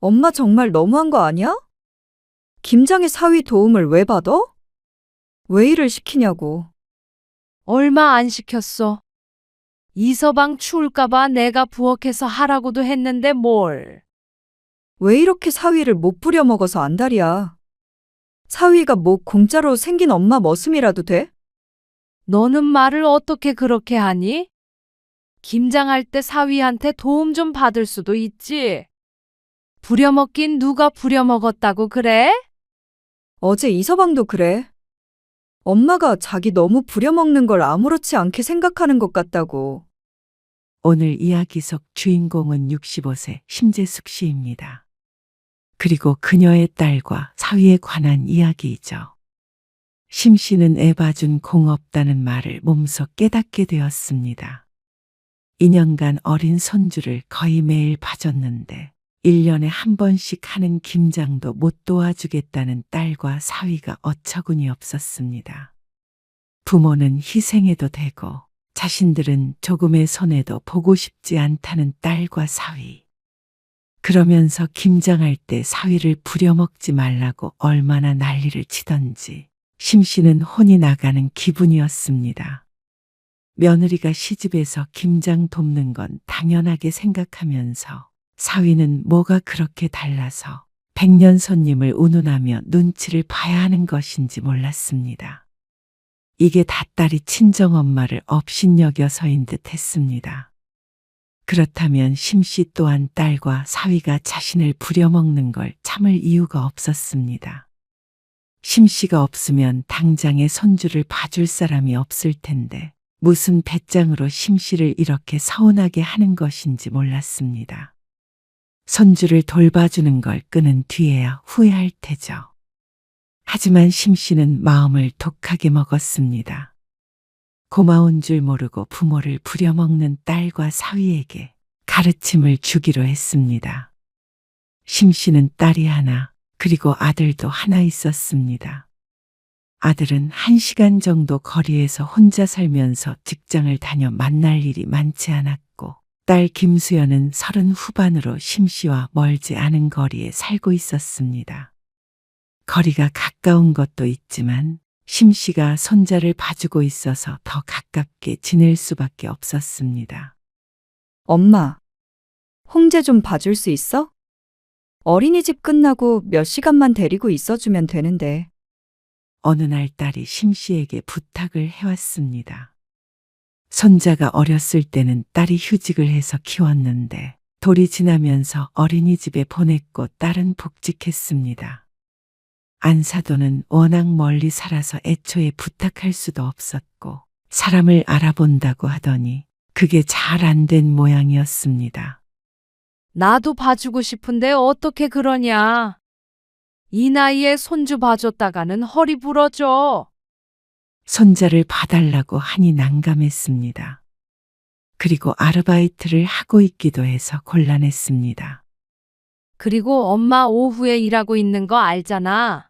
엄마 정말 너무한 거 아니야? 김장의 사위 도움을 왜 받아? 왜 일을 시키냐고. 얼마 안 시켰어. 이서방 추울까봐 내가 부엌에서 하라고도 했는데 뭘. 왜 이렇게 사위를 못 부려먹어서 안달이야. 사위가 뭐 공짜로 생긴 엄마 머슴이라도 돼? 너는 말을 어떻게 그렇게 하니? 김장할 때 사위한테 도움 좀 받을 수도 있지. 부려먹긴 누가 부려먹었다고 그래? 어제 이서방도 그래. 엄마가 자기 너무 부려먹는 걸 아무렇지 않게 생각하는 것 같다고. 오늘 이야기 속 주인공은 65세 심재숙 씨입니다. 그리고 그녀의 딸과 사위에 관한 이야기이죠. 심 씨는 애 봐준 공 없다는 말을 몸소 깨닫게 되었습니다. 2년간 어린 손주를 거의 매일 봐줬는데 1년에 한 번씩 하는 김장도 못 도와주겠다는 딸과 사위가 어처구니 없었습니다. 부모는 희생해도 되고 자신들은 조금의 손해도 보고 싶지 않다는 딸과 사위. 그러면서 김장할 때 사위를 부려먹지 말라고 얼마나 난리를 치던지 심 씨는 혼이 나가는 기분이었습니다. 며느리가 시집에서 김장 돕는 건 당연하게 생각하면서 사위는 뭐가 그렇게 달라서 백년 손님을 운운하며 눈치를 봐야 하는 것인지 몰랐습니다. 이게 다 딸이 친정엄마를 업신여겨서인 듯 했습니다. 그렇다면 심씨 또한 딸과 사위가 자신을 부려먹는 걸 참을 이유가 없었습니다. 심씨가 없으면 당장에 손주를 봐줄 사람이 없을 텐데 무슨 배짱으로 심씨를 이렇게 서운하게 하는 것인지 몰랐습니다. 손주를 돌봐주는 걸 끊은 뒤에야 후회할 테죠. 하지만 심씨는 마음을 독하게 먹었습니다. 고마운 줄 모르고 부모를 부려먹는 딸과 사위에게 가르침을 주기로 했습니다. 심씨는 딸이 하나, 그리고 아들도 하나 있었습니다. 아들은 1시간 정도 거리에서 혼자 살면서 직장을 다녀 만날 일이 많지 않았고, 딸 김수연은 30 후반으로 심씨와 멀지 않은 거리에 살고 있었습니다. 거리가 가까운 것도 있지만 심씨가 손자를 봐주고 있어서 더 가깝게 지낼 수밖에 없었습니다. 엄마, 홍제 좀 봐줄 수 있어? 어린이집 끝나고 몇 시간만 데리고 있어주면 되는데. 어느 날 딸이 심씨에게 부탁을 해왔습니다. 손자가 어렸을 때는 딸이 휴직을 해서 키웠는데 돌이 지나면서 어린이집에 보냈고 딸은 복직했습니다. 안사도는 워낙 멀리 살아서 애초에 부탁할 수도 없었고 사람을 알아본다고 하더니 그게 잘 안 된 모양이었습니다. 나도 봐주고 싶은데 어떻게 그러냐. 이 나이에 손주 봐줬다가는 허리 부러져. 손자를 봐달라고 하니 난감했습니다. 그리고 아르바이트를 하고 있기도 해서 곤란했습니다. 그리고 엄마 오후에 일하고 있는 거 알잖아.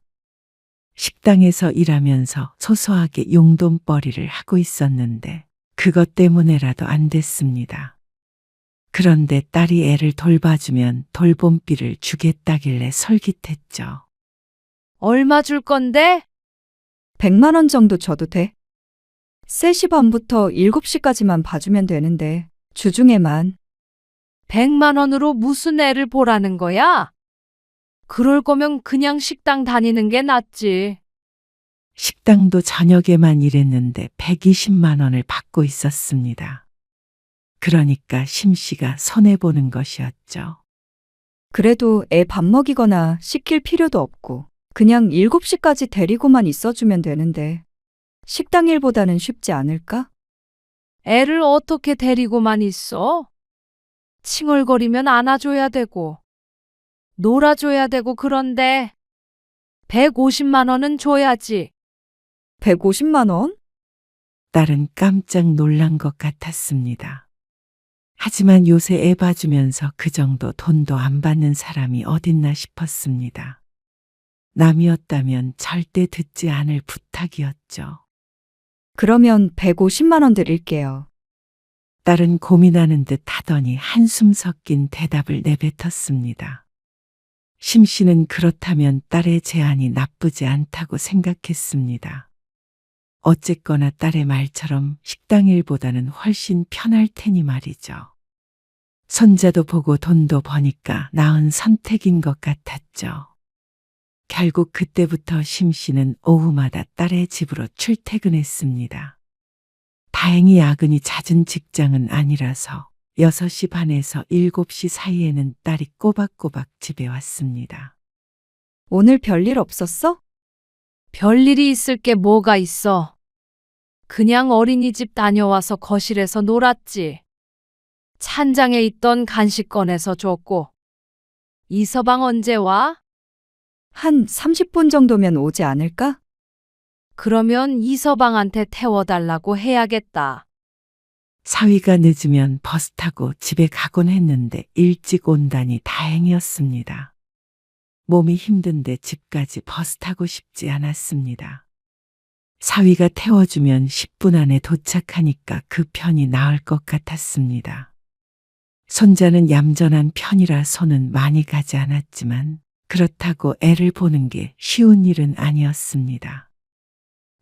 식당에서 일하면서 소소하게 용돈벌이를 하고 있었는데 그것 때문에라도 안 됐습니다. 그런데 딸이 애를 돌봐주면 돌봄비를 주겠다길래 솔깃했죠. 얼마 줄 건데? 100만 원 정도 줘도 돼? 3시 반부터 7시까지만 봐주면 되는데, 주중에만. 100만 원으로 무슨 애를 보라는 거야? 그럴 거면 그냥 식당 다니는 게 낫지. 식당도 저녁에만 일했는데 120만 원을 받고 있었습니다. 그러니까 심씨가 손해보는 것이었죠. 그래도 애 밥 먹이거나 시킬 필요도 없고, 그냥 7시까지 데리고만 있어주면 되는데, 식당 일보다는 쉽지 않을까? 애를 어떻게 데리고만 있어? 칭얼거리면 안아줘야 되고, 놀아줘야 되고 그런데 150만 원은 줘야지. 150만 원? 딸은 깜짝 놀란 것 같았습니다. 하지만 요새 애 봐주면서 그 정도 돈도 안 받는 사람이 어딨나 싶었습니다. 남이었다면 절대 듣지 않을 부탁이었죠. 그러면 150만 원 드릴게요. 딸은 고민하는 듯 하더니 한숨 섞인 대답을 내뱉었습니다. 심 씨는 그렇다면 딸의 제안이 나쁘지 않다고 생각했습니다. 어쨌거나 딸의 말처럼 식당 일보다는 훨씬 편할 테니 말이죠. 손자도 보고 돈도 버니까 나은 선택인 것 같았죠. 결국 그때부터 심 씨는 오후마다 딸의 집으로 출퇴근했습니다. 다행히 야근이 잦은 직장은 아니라서 6시 반에서 7시 사이에는 딸이 꼬박꼬박 집에 왔습니다. 오늘 별일 없었어? 별일이 있을 게 뭐가 있어. 그냥 어린이집 다녀와서 거실에서 놀았지. 찬장에 있던 간식 꺼내서 줬고. 이서방 언제 와? 한 30분 정도면 오지 않을까? 그러면 이서방한테 태워달라고 해야겠다. 사위가 늦으면 버스 타고 집에 가곤 했는데 일찍 온다니 다행이었습니다. 몸이 힘든데 집까지 버스 타고 싶지 않았습니다. 사위가 태워주면 10분 안에 도착하니까 그 편이 나을 것 같았습니다. 손자는 얌전한 편이라 손은 많이 가지 않았지만 그렇다고 애를 보는 게 쉬운 일은 아니었습니다.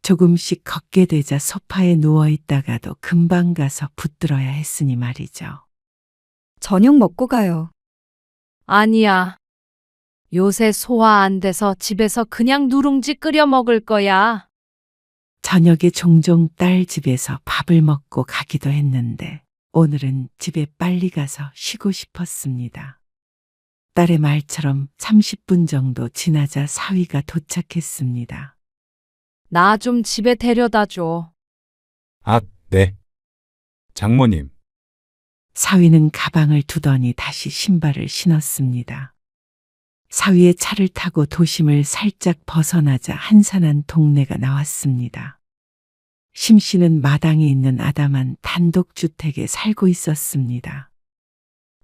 조금씩 걷게 되자 소파에 누워 있다가도 금방 가서 붙들어야 했으니 말이죠. 저녁 먹고 가요. 아니야. 요새 소화 안 돼서 집에서 그냥 누룽지 끓여 먹을 거야. 저녁에 종종 딸 집에서 밥을 먹고 가기도 했는데 오늘은 집에 빨리 가서 쉬고 싶었습니다. 딸의 말처럼 30분 정도 지나자 사위가 도착했습니다. 나 좀 집에 데려다 줘. 아, 네. 장모님, 사위는 가방을 두더니 다시 신발을 신었습니다. 사위의 차를 타고 도심을 살짝 벗어나자 한산한 동네가 나왔습니다. 심 씨는 마당에 있는 아담한 단독주택에 살고 있었습니다.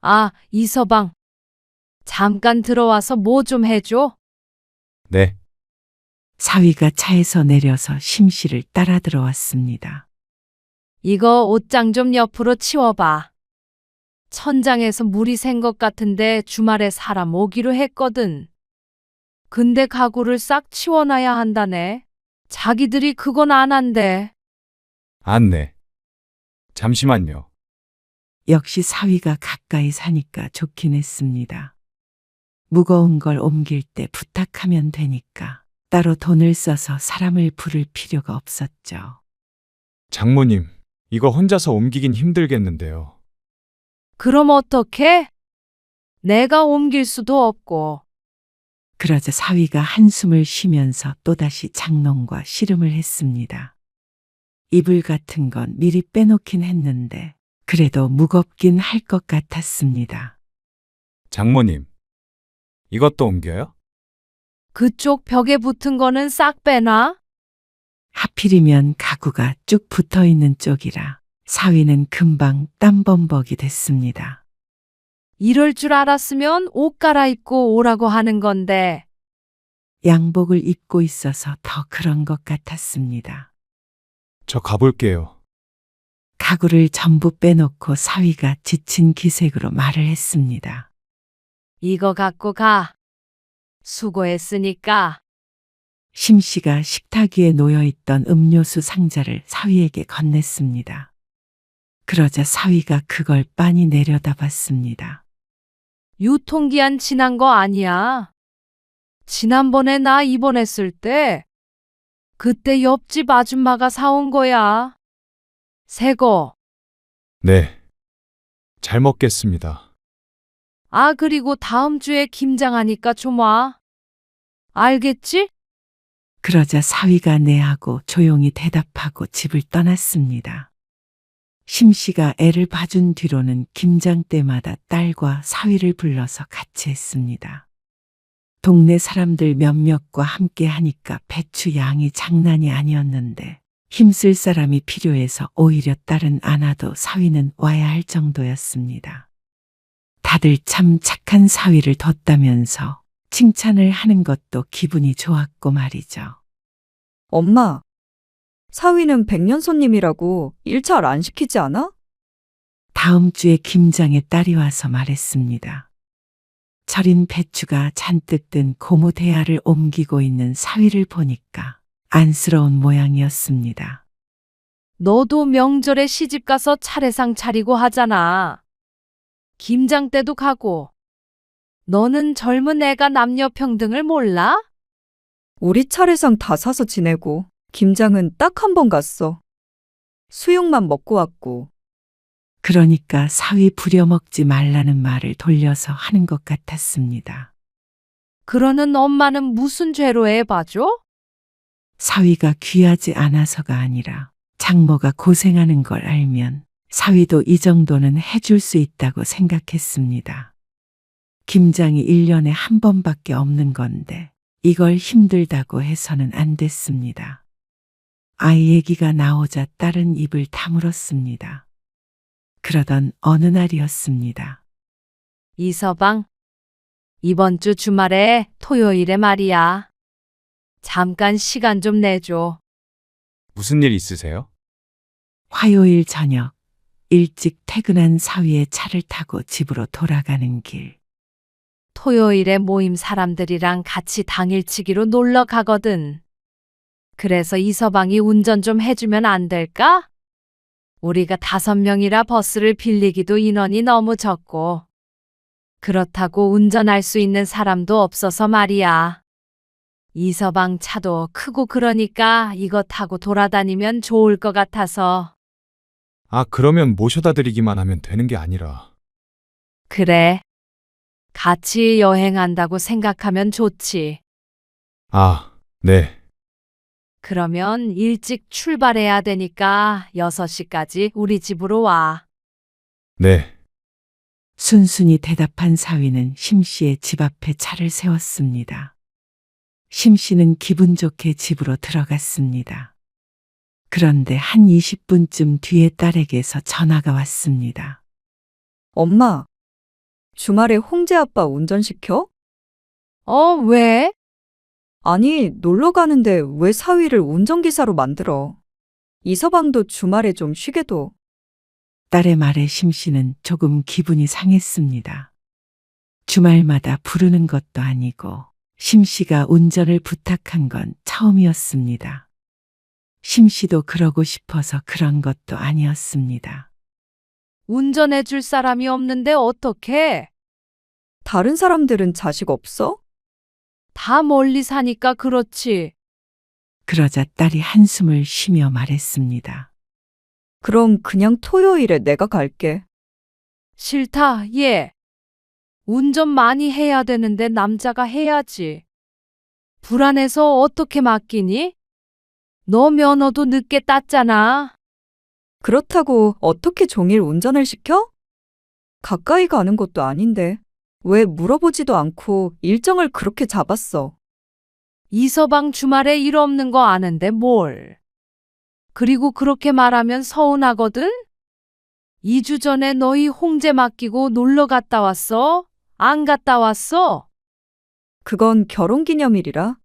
아, 이서방. 잠깐 들어와서 뭐 좀 해줘. 네. 사위가 차에서 내려서 심 씨를 따라 들어왔습니다. 이거 옷장 좀 옆으로 치워봐. 천장에서 물이 샌 것 같은데 주말에 사람 오기로 했거든. 근데 가구를 싹 치워놔야 한다네. 자기들이 그건 안 한대. 네. 잠시만요. 역시 사위가 가까이 사니까 좋긴 했습니다. 무거운 걸 옮길 때 부탁하면 되니까 따로 돈을 써서 사람을 부를 필요가 없었죠. 장모님, 이거 혼자서 옮기긴 힘들겠는데요. 그럼 어떡해? 내가 옮길 수도 없고. 그러자 사위가 한숨을 쉬면서 또다시 장롱과 씨름을 했습니다. 이불 같은 건 미리 빼놓긴 했는데 그래도 무겁긴 할 것 같았습니다. 장모님, 이것도 옮겨요? 그쪽 벽에 붙은 거는 싹 빼놔. 하필이면 가구가 쭉 붙어 있는 쪽이라 사위는 금방 땀범벅이 됐습니다. 이럴 줄 알았으면 옷 갈아입고 오라고 하는 건데. 양복을 입고 있어서 더 그런 것 같았습니다. 저 가볼게요. 가구를 전부 빼놓고 사위가 지친 기색으로 말을 했습니다. 이거 갖고 가. 수고했으니까. 심 씨가 식탁 위에 놓여있던 음료수 상자를 사위에게 건넸습니다. 그러자 사위가 그걸 빤히 내려다봤습니다. 유통기한 지난 거 아니야. 지난번에 나 입원했을 때 그때 옆집 아줌마가 사온 거야. 새 거. 네. 잘 먹겠습니다. 아, 그리고 다음 주에 김장하니까 좀 와. 알겠지? 그러자 사위가 네하고 조용히 대답하고 집을 떠났습니다. 심 씨가 애를 봐준 뒤로는 김장 때마다 딸과 사위를 불러서 같이 했습니다. 동네 사람들 몇몇과 함께 하니까 배추 양이 장난이 아니었는데 힘쓸 사람이 필요해서 오히려 딸은 안 와도 사위는 와야 할 정도였습니다. 다들 참 착한 사위를 뒀다면서 칭찬을 하는 것도 기분이 좋았고 말이죠. 엄마, 사위는 백년 손님이라고 일 잘 안 시키지 않아? 다음 주에 김장에 딸이 와서 말했습니다. 절인 배추가 잔뜩 든 고무 대야를 옮기고 있는 사위를 보니까 안쓰러운 모양이었습니다. 너도 명절에 시집가서 차례상 차리고 하잖아. 김장 때도 가고. 너는 젊은 애가 남녀 평등을 몰라? 우리 차례상 다 사서 지내고 김장은 딱 한 번 갔어. 수육만 먹고 왔고. 그러니까 사위 부려먹지 말라는 말을 돌려서 하는 것 같았습니다. 그러는 엄마는 무슨 죄로 애 봐줘? 사위가 귀하지 않아서가 아니라 장모가 고생하는 걸 알면 사위도 이 정도는 해줄 수 있다고 생각했습니다. 김장이 1년에 한 번밖에 없는 건데 이걸 힘들다고 해서는 안 됐습니다. 아이 얘기가 나오자 딸은 입을 다물었습니다. 그러던 어느 날이었습니다. 이서방, 이번 주 주말에 토요일에 말이야. 잠깐 시간 좀 내줘. 무슨 일 있으세요? 화요일 저녁 일찍 퇴근한 사위의 차를 타고 집으로 돌아가는 길. 토요일에 모임 사람들이랑 같이 당일치기로 놀러 가거든. 그래서 이서방이 운전 좀 해주면 안 될까? 우리가 5명이라 버스를 빌리기도 인원이 너무 적고. 그렇다고 운전할 수 있는 사람도 없어서 말이야. 이서방 차도 크고 그러니까 이거 타고 돌아다니면 좋을 것 같아서. 아, 그러면 모셔다 드리기만 하면 되는 게 아니라. 그래. 같이 여행한다고 생각하면 좋지. 아, 네. 그러면 일찍 출발해야 되니까 6시까지 우리 집으로 와. 네. 순순히 대답한 사위는 심씨의 집 앞에 차를 세웠습니다. 심씨는 기분 좋게 집으로 들어갔습니다. 그런데 한 20분쯤 뒤에 딸에게서 전화가 왔습니다. 엄마, 주말에 홍재 아빠 운전시켜? 왜? 아니, 놀러 가는데 왜 사위를 운전기사로 만들어? 이서방도 주말에 좀 쉬게 둬. 딸의 말에 심씨는 조금 기분이 상했습니다. 주말마다 부르는 것도 아니고 심씨가 운전을 부탁한 건 처음이었습니다. 심씨도 그러고 싶어서 그런 것도 아니었습니다. 운전해 줄 사람이 없는데 어떡해? 다른 사람들은 자식 없어? 다 멀리 사니까 그렇지. 그러자 딸이 한숨을 쉬며 말했습니다. 그럼 그냥 토요일에 내가 갈게. 싫다, 얘. 운전 많이 해야 되는데 남자가 해야지. 불안해서 어떻게 맡기니? 너 면허도 늦게 땄잖아. 그렇다고 어떻게 종일 운전을 시켜? 가까이 가는 것도 아닌데 왜 물어보지도 않고 일정을 그렇게 잡았어? 이서방 주말에 일 없는 거 아는데 뭘. 그리고 그렇게 말하면 서운하거든? 2주 전에 너희 홍제 맡기고 놀러 갔다 왔어? 안 갔다 왔어? 그건 결혼기념일이라.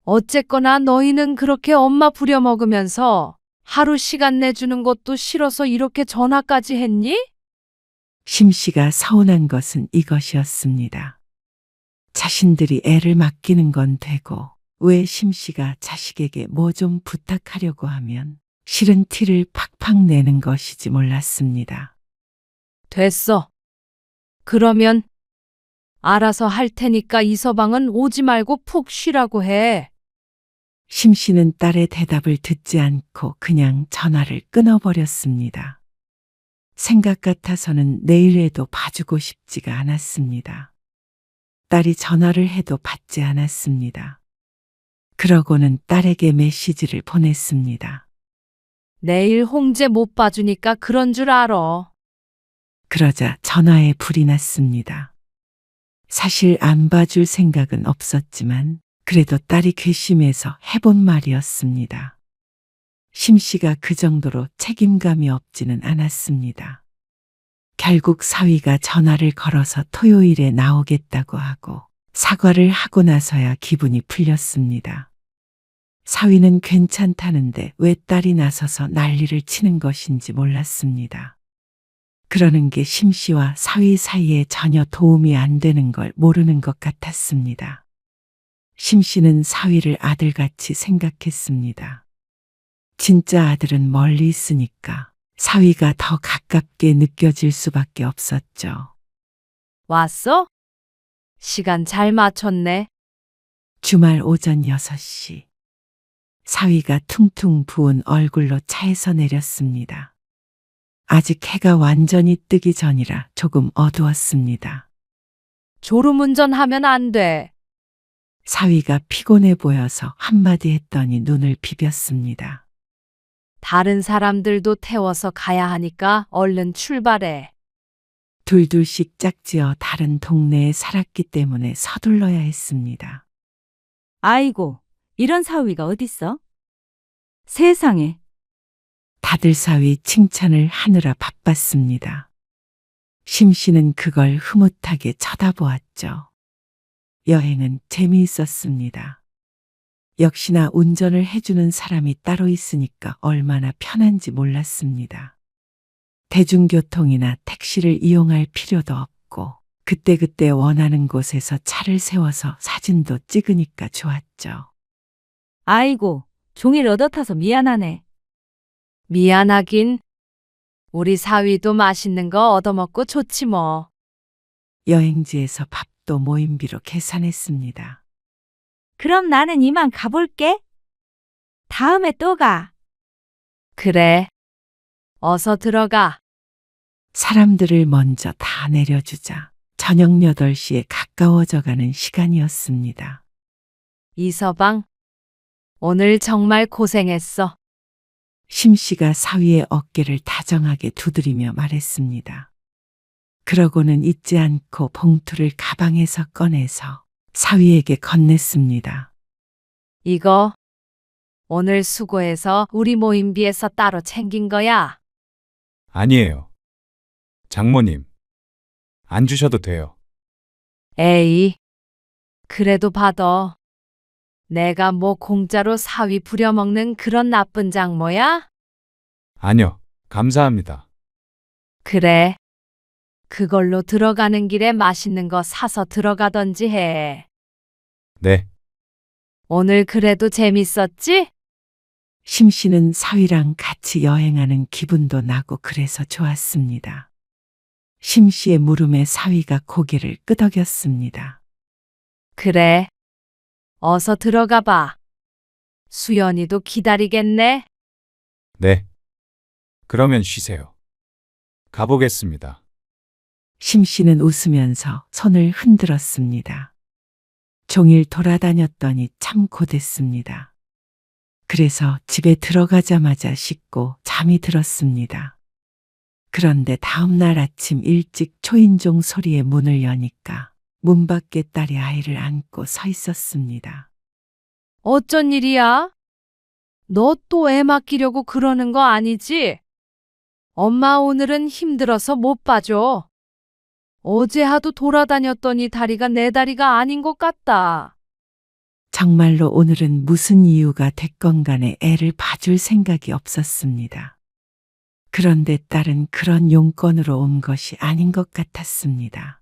어쨌거나 너희는 그렇게 엄마 부려먹으면서 하루 시간 내주는 것도 싫어서 이렇게 전화까지 했니? 심씨가 서운한 것은 이것이었습니다. 자신들이 애를 맡기는 건 되고 왜 심씨가 자식에게 뭐 좀 부탁하려고 하면 싫은 티를 팍팍 내는 것이지 몰랐습니다. 됐어. 그러면 알아서 할 테니까 이서방은 오지 말고 푹 쉬라고 해. 심씨는 딸의 대답을 듣지 않고 그냥 전화를 끊어버렸습니다. 생각 같아서는 내일에도 봐주고 싶지가 않았습니다. 딸이 전화를 해도 받지 않았습니다. 그러고는 딸에게 메시지를 보냈습니다. 내일 홍제 못 봐주니까 그런 줄 알아. 그러자 전화에 불이 났습니다. 사실 안 봐줄 생각은 없었지만 그래도 딸이 괘씸해서 해본 말이었습니다. 심씨가 그 정도로 책임감이 없지는 않았습니다. 결국 사위가 전화를 걸어서 토요일에 나오겠다고 하고 사과를 하고 나서야 기분이 풀렸습니다. 사위는 괜찮다는데 왜 딸이 나서서 난리를 치는 것인지 몰랐습니다. 그러는 게 심 씨와 사위 사이에 전혀 도움이 안 되는 걸 모르는 것 같았습니다. 심 씨는 사위를 아들같이 생각했습니다. 진짜 아들은 멀리 있으니까 사위가 더 가깝게 느껴질 수밖에 없었죠. 왔어? 시간 잘 맞췄네. 주말 오전 6시. 사위가 퉁퉁 부은 얼굴로 차에서 내렸습니다. 아직 해가 완전히 뜨기 전이라 조금 어두웠습니다. 졸음운전하면 안 돼. 사위가 피곤해 보여서 한마디 했더니 눈을 비볐습니다. 다른 사람들도 태워서 가야 하니까 얼른 출발해. 둘둘씩 짝지어 다른 동네에 살았기 때문에 서둘러야 했습니다. 아이고, 이런 사위가 어딨어? 세상에, 다들 사위 칭찬을 하느라 바빴습니다. 심 씨는 그걸 흐뭇하게 쳐다보았죠. 여행은 재미있었습니다. 역시나 운전을 해주는 사람이 따로 있으니까 얼마나 편한지 몰랐습니다. 대중교통이나 택시를 이용할 필요도 없고 그때그때 원하는 곳에서 차를 세워서 사진도 찍으니까 좋았죠. 아이고, 종일 얻어타서 미안하네. 미안하긴. 우리 사위도 맛있는 거 얻어먹고 좋지 뭐. 여행지에서 밥도 모임비로 계산했습니다. 그럼 나는 이만 가볼게. 다음에 또 가. 그래. 어서 들어가. 사람들을 먼저 다 내려주자 저녁 8시에 가까워져가는 시간이었습니다. 이서방, 오늘 정말 고생했어. 심 씨가 사위의 어깨를 다정하게 두드리며 말했습니다. 그러고는 잊지 않고 봉투를 가방에서 꺼내서 사위에게 건넸습니다. 이거 오늘 수고해서 우리 모임비에서 따로 챙긴 거야. 아니에요. 장모님, 안 주셔도 돼요. 에이, 그래도 받아. 내가 뭐 공짜로 사위 부려먹는 그런 나쁜 장모야? 아니요, 감사합니다. 그래. 그걸로 들어가는 길에 맛있는 거 사서 들어가던지 해. 네, 오늘 그래도 재밌었지? 심 씨는 사위랑 같이 여행하는 기분도 나고 그래서 좋았습니다. 심 씨의 물음에 사위가 고개를 끄덕였습니다. 그래. 어서 들어가 봐. 수연이도 기다리겠네. 네. 그러면 쉬세요. 가보겠습니다. 심 씨는 웃으면서 손을 흔들었습니다. 종일 돌아다녔더니 참 고됐습니다. 그래서 집에 들어가자마자 씻고 잠이 들었습니다. 그런데 다음 날 아침 일찍 초인종 소리에 문을 여니까 문 밖에 딸이 아이를 안고 서 있었습니다. 어쩐 일이야? 너 또 애 맡기려고 그러는 거 아니지? 엄마 오늘은 힘들어서 못 봐줘. 어제 하도 돌아다녔더니 다리가 내 다리가 아닌 것 같다. 정말로 오늘은 무슨 이유가 됐건 간에 애를 봐줄 생각이 없었습니다. 그런데 딸은 그런 용건으로 온 것이 아닌 것 같았습니다.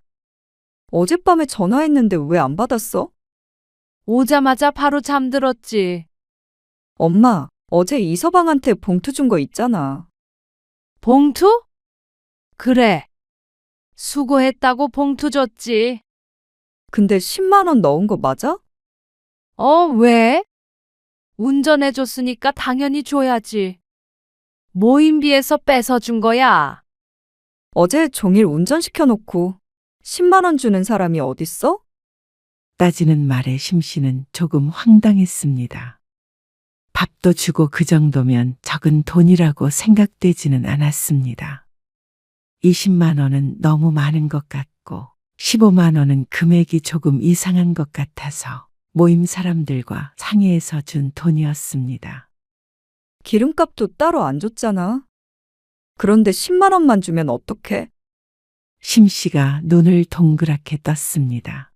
어젯밤에 전화했는데 왜 안 받았어? 오자마자 바로 잠들었지. 엄마, 어제 이서방한테 봉투 준 거 있잖아. 봉투? 그래. 수고했다고 봉투 줬지. 근데 10만 원 넣은 거 맞아? 왜? 운전해줬으니까 당연히 줘야지. 모임비에서 뺏어준 거야. 어제 종일 운전시켜놓고 10만 원 주는 사람이 어딨어? 따지는 말에 심 씨는 조금 황당했습니다. 밥도 주고 그 정도면 적은 돈이라고 생각되지는 않았습니다. 20만 원은 너무 많은 것 같고 15만 원은 금액이 조금 이상한 것 같아서 모임 사람들과 상의해서 준 돈이었습니다. 기름값도 따로 안 줬잖아. 그런데 10만 원만 주면 어떡해? 심 씨가 눈을 동그랗게 떴습니다.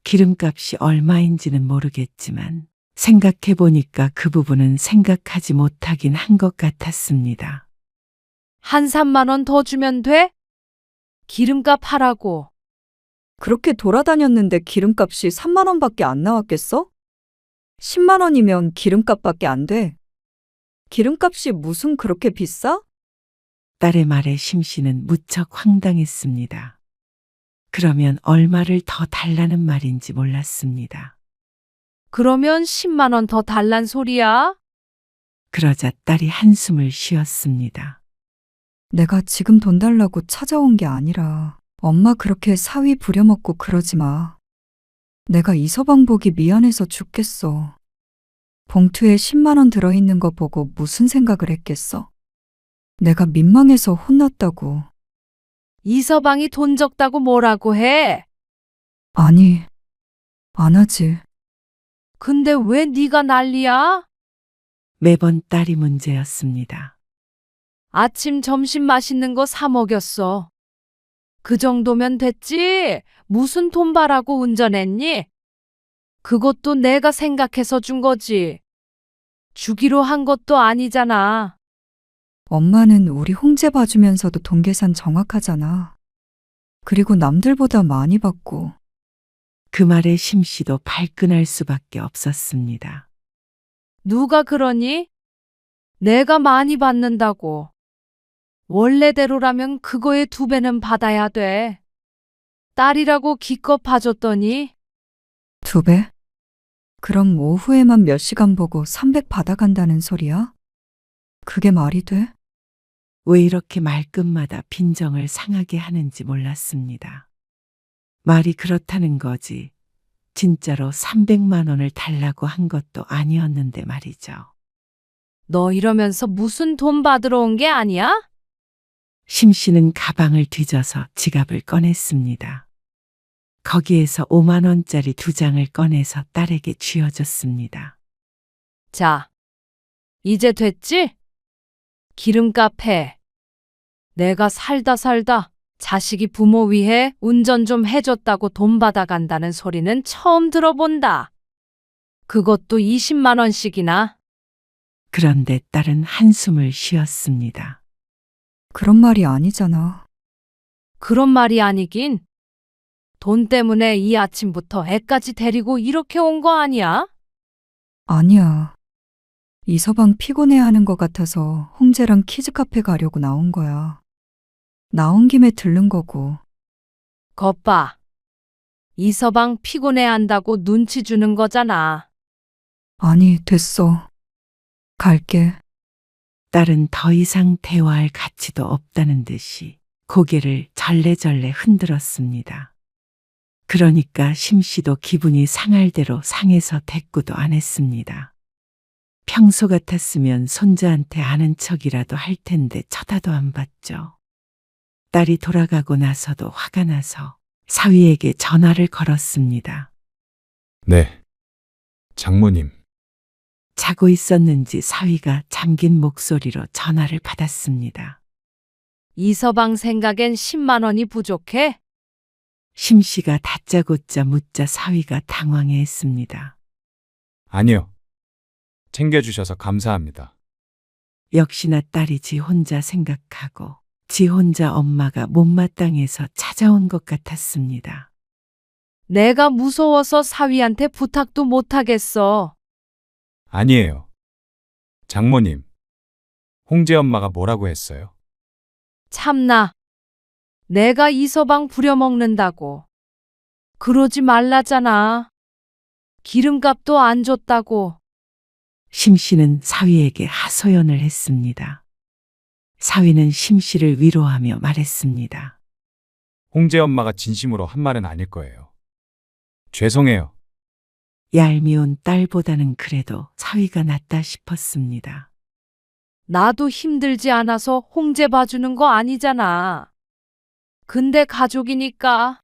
기름값이 얼마인지는 모르겠지만 생각해 보니까 그 부분은 생각하지 못하긴 한 것 같았습니다. 한 3만 원 더 주면 돼? 기름값 하라고. 그렇게 돌아다녔는데 기름값이 3만 원밖에 안 나왔겠어? 10만 원이면 기름값밖에 안 돼. 기름값이 무슨 그렇게 비싸? 딸의 말에 심 씨는 무척 황당했습니다. 그러면 얼마를 더 달라는 말인지 몰랐습니다. 그러면 10만 원 더 달란 소리야? 그러자 딸이 한숨을 쉬었습니다. 내가 지금 돈 달라고 찾아온 게 아니라 엄마 그렇게 사위 부려먹고 그러지 마. 내가 이서방 보기 미안해서 죽겠어. 봉투에 10만 원 들어있는 거 보고 무슨 생각을 했겠어? 내가 민망해서 혼났다고. 이서방이 돈 적다고 뭐라고 해? 아니, 안 하지. 근데 왜 네가 난리야? 매번 딸이 문제였습니다. 아침 점심 맛있는 거 사 먹였어. 그 정도면 됐지? 무슨 돈 바라고 운전했니? 그것도 내가 생각해서 준 거지. 주기로 한 것도 아니잖아. 엄마는 우리 홍제 봐주면서도 돈 계산 정확하잖아. 그리고 남들보다 많이 받고. 그 말에 심 씨도 발끈할 수밖에 없었습니다. 누가 그러니? 내가 많이 받는다고. 원래대로라면 그거의 2배는 받아야 돼. 딸이라고 기껏 봐줬더니 2배? 그럼 오후에만 몇 시간 보고 300 받아간다는 소리야? 그게 말이 돼? 왜 이렇게 말끝마다 빈정을 상하게 하는지 몰랐습니다. 말이 그렇다는 거지. 진짜로 300만 원을 달라고 한 것도 아니었는데 말이죠. 너 이러면서 무슨 돈 받으러 온 게 아니야? 심 씨는 가방을 뒤져서 지갑을 꺼냈습니다. 거기에서 5만 원짜리 2장을 꺼내서 딸에게 쥐어줬습니다. 자, 이제 됐지? 기름값 해. 내가 살다 자식이 부모 위해 운전 좀 해줬다고 돈 받아간다는 소리는 처음 들어본다. 그것도 20만 원씩이나. 그런데 딸은 한숨을 쉬었습니다. 그런 말이 아니잖아. 그런 말이 아니긴. 돈 때문에 이 아침부터 애까지 데리고 이렇게 온 거 아니야? 아니야. 이서방 피곤해하는 것 같아서 홍제랑 키즈카페 가려고 나온 거야. 나온 김에 들른 거고. 겉봐. 이서방 피곤해한다고 눈치 주는 거잖아. 아니, 됐어. 갈게. 딸은 더 이상 대화할 가치도 없다는 듯이 고개를 절레절레 흔들었습니다. 그러니까 심 씨도 기분이 상할 대로 상해서 대꾸도 안 했습니다. 평소 같았으면 손자한테 아는 척이라도 할 텐데 쳐다도 안 봤죠. 딸이 돌아가고 나서도 화가 나서 사위에게 전화를 걸었습니다. 네. 장모님, 자고 있었는지 사위가 잠긴 목소리로 전화를 받았습니다. 이서방 생각엔 10만 원이 부족해? 심 씨가 다짜고짜 묻자 사위가 당황해했습니다. 아니요. 챙겨주셔서 감사합니다. 역시나 딸이 지 혼자 생각하고 지 혼자 엄마가 못마땅해서 찾아온 것 같았습니다. 내가 무서워서 사위한테 부탁도 못 하겠어. 아니에요. 장모님, 홍제 엄마가 뭐라고 했어요? 참나. 내가 이서방 부려먹는다고. 그러지 말라잖아. 기름값도 안 줬다고. 심 씨는 사위에게 하소연을 했습니다. 사위는 심 씨를 위로하며 말했습니다. 홍제 엄마가 진심으로 한 말은 아닐 거예요. 죄송해요. 얄미운 딸보다는 그래도 사위가 낫다 싶었습니다. 나도 힘들지 않아서 홍제 봐주는 거 아니잖아. 근데 가족이니까,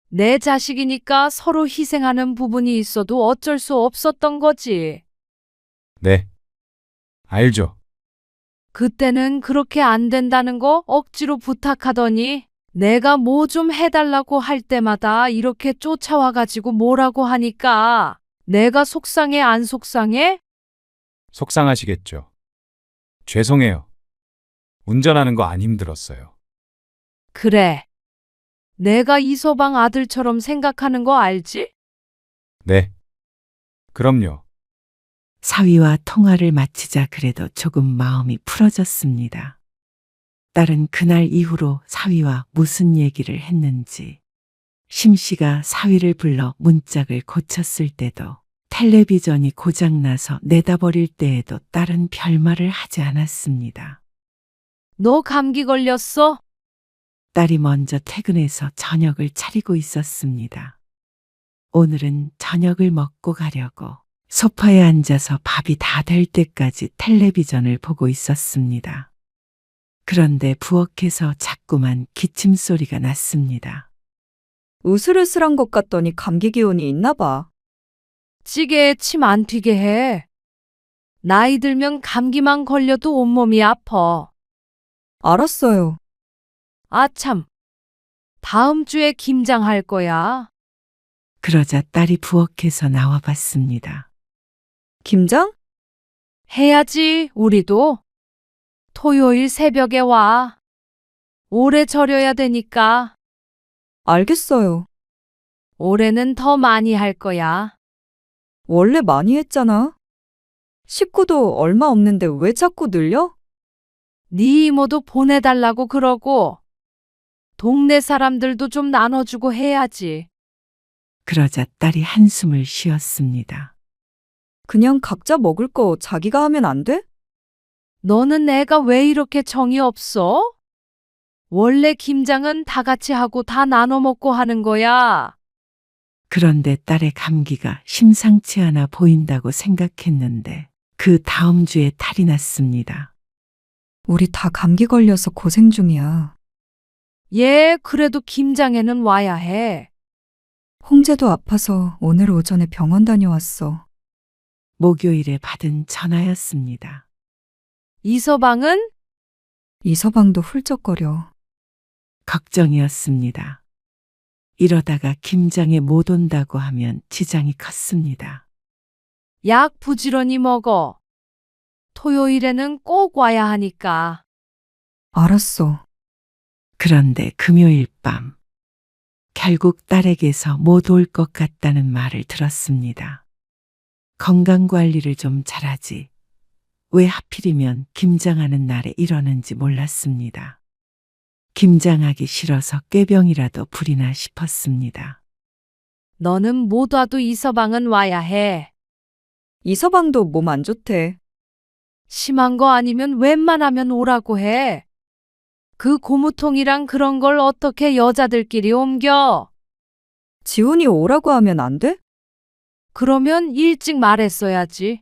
내 자식이니까 서로 희생하는 부분이 있어도 어쩔 수 없었던 거지. 네. 알죠. 그때는 그렇게 안 된다는 거 억지로 부탁하더니 내가 뭐 좀 해달라고 할 때마다 이렇게 쫓아와가지고 뭐라고 하니까 내가 속상해 안 속상해? 속상하시겠죠. 죄송해요. 운전하는 거 안 힘들었어요. 그래. 내가 이서방 아들처럼 생각하는 거 알지? 네. 그럼요. 사위와 통화를 마치자 그래도 조금 마음이 풀어졌습니다. 딸은 그날 이후로 사위와 무슨 얘기를 했는지, 심씨가 사위를 불러 문짝을 고쳤을 때도, 텔레비전이 고장나서 내다버릴 때에도 딸은 별말을 하지 않았습니다. 너 감기 걸렸어? 딸이 먼저 퇴근해서 저녁을 차리고 있었습니다. 오늘은 저녁을 먹고 가려고 소파에 앉아서 밥이 다 될 때까지 텔레비전을 보고 있었습니다. 그런데 부엌에서 자꾸만 기침 소리가 났습니다. 으슬으슬한 것 같더니 감기 기운이 있나 봐. 찌개에 침 안 튀게 해. 나이 들면 감기만 걸려도 온몸이 아파. 알았어요. 아참. 다음 주에 김장할 거야. 그러자 딸이 부엌에서 나와 봤습니다. 김장? 해야지, 우리도. 토요일 새벽에 와. 오래 절여야 되니까. 알겠어요. 올해는 더 많이 할 거야. 원래 많이 했잖아. 식구도 얼마 없는데 왜 자꾸 늘려? 네 이모도 보내달라고 그러고, 동네 사람들도 좀 나눠주고 해야지. 그러자 딸이 한숨을 쉬었습니다. 그냥 각자 먹을 거 자기가 하면 안 돼? 너는 내가 왜 이렇게 정이 없어? 원래 김장은 다 같이 하고 다 나눠 먹고 하는 거야. 그런데 딸의 감기가 심상치 않아 보인다고 생각했는데 그 다음 주에 탈이 났습니다. 우리 다 감기 걸려서 고생 중이야. 얘 그래도 김장에는 와야 해. 홍재도 아파서 오늘 오전에 병원 다녀왔어. 목요일에 받은 전화였습니다. 이서방은? 이서방도 훌쩍거려. 걱정이었습니다. 이러다가 김장에 못 온다고 하면 지장이 컸습니다. 약 부지런히 먹어. 토요일에는 꼭 와야 하니까. 알았어. 그런데 금요일 밤 결국 딸에게서 못 올 것 같다는 말을 들었습니다. 건강관리를 좀 잘하지. 왜 하필이면 김장하는 날에 이러는지 몰랐습니다. 김장하기 싫어서 꾀병이라도 부리나 싶었습니다. 너는 못 와도 이서방은 와야 해. 이서방도 몸 안 좋대. 심한 거 아니면 웬만하면 오라고 해. 그 고무통이랑 그런 걸 어떻게 여자들끼리 옮겨? 지훈이 오라고 하면 안 돼? 그러면 일찍 말했어야지.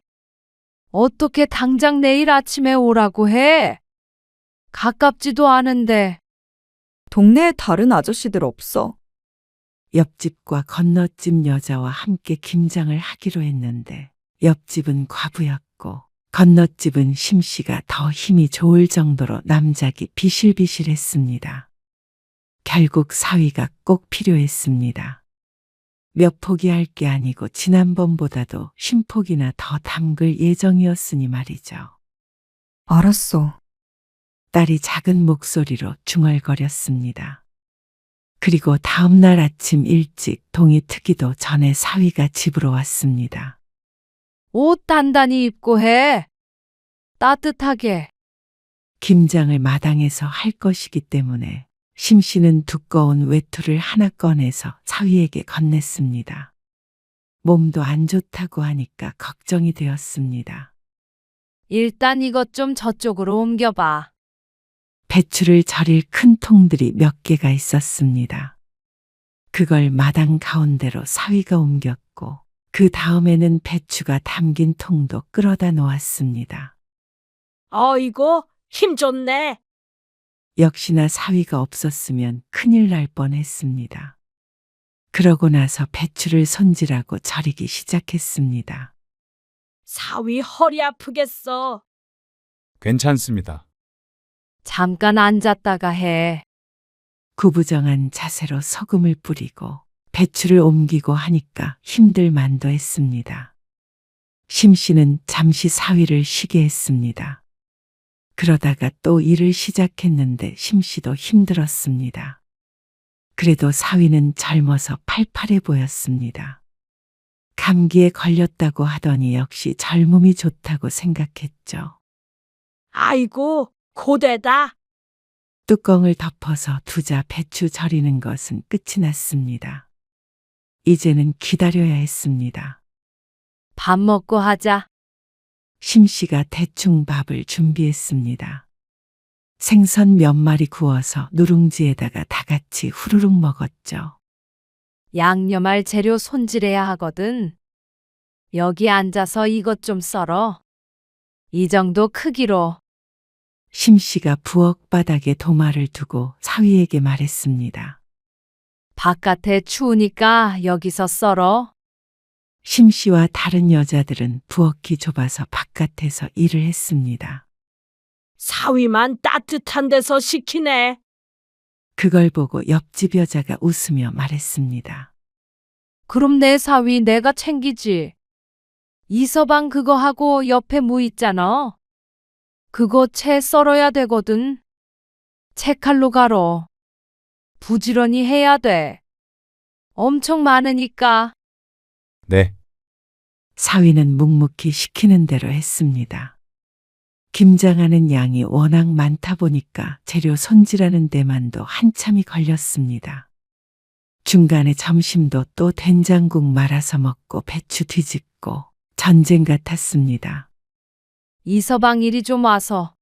어떻게 당장 내일 아침에 오라고 해? 가깝지도 않은데. 동네에 다른 아저씨들 없어. 옆집과 건너집 여자와 함께 김장을 하기로 했는데 옆집은 과부였고 건너집은 심씨가 더 힘이 좋을 정도로 남작이 비실비실했습니다. 결국 사위가 꼭 필요했습니다. 몇 포기 할 게 아니고 지난번보다도 50포기나 더 담글 예정이었으니 말이죠. 알았어. 딸이 작은 목소리로 중얼거렸습니다. 그리고 다음 날 아침 일찍 동이 트기도 전에 사위가 집으로 왔습니다. 옷 단단히 입고 해. 따뜻하게. 김장을 마당에서 할 것이기 때문에 심씨는 두꺼운 외투를 하나 꺼내서 사위에게 건넸습니다. 몸도 안 좋다고 하니까 걱정이 되었습니다. 일단 이것 좀 저쪽으로 옮겨봐. 배추를 절일 큰 통들이 몇 개가 있었습니다. 그걸 마당 가운데로 사위가 옮겼고 그 다음에는 배추가 담긴 통도 끌어다 놓았습니다. 아이고, 힘 좋네. 역시나 사위가 없었으면 큰일 날 뻔했습니다. 그러고 나서 배추를 손질하고 절이기 시작했습니다. 사위 허리 아프겠어. 괜찮습니다. 잠깐 앉았다가 해. 구부정한 자세로 소금을 뿌리고 배추를 옮기고 하니까 힘들 만도 했습니다. 심씨는 잠시 사위를 쉬게 했습니다. 그러다가 또 일을 시작했는데 심씨도 힘들었습니다. 그래도 사위는 젊어서 팔팔해 보였습니다. 감기에 걸렸다고 하더니 역시 젊음이 좋다고 생각했죠. 아이고, 고되다. 뚜껑을 덮어서 두자 배추 절이는 것은 끝이 났습니다. 이제는 기다려야 했습니다. 밥 먹고 하자. 심씨가 대충 밥을 준비했습니다. 생선 몇 마리 구워서 누룽지에다가 다 같이 후루룩 먹었죠. 양념할 재료 손질해야 하거든. 여기 앉아서 이것 좀 썰어. 이 정도 크기로. 심씨가 부엌 바닥에 도마를 두고 사위에게 말했습니다. 바깥에 추우니까 여기서 썰어. 심씨와 다른 여자들은 부엌이 좁아서 바깥에서 일을 했습니다. 사위만 따뜻한 데서 시키네. 그걸 보고 옆집 여자가 웃으며 말했습니다. 그럼 내 사위 내가 챙기지. 이서방 그거 하고 옆에 무 있잖아. 그거 채 썰어야 되거든. 채칼로 갈어. 부지런히 해야 돼. 엄청 많으니까. 네. 사위는 묵묵히 시키는 대로 했습니다. 김장하는 양이 워낙 많다 보니까 재료 손질하는 데만도 한참이 걸렸습니다. 중간에 점심도 또 된장국 말아서 먹고 배추 뒤집고 전쟁 같았습니다. 이서방 이리 좀 와서.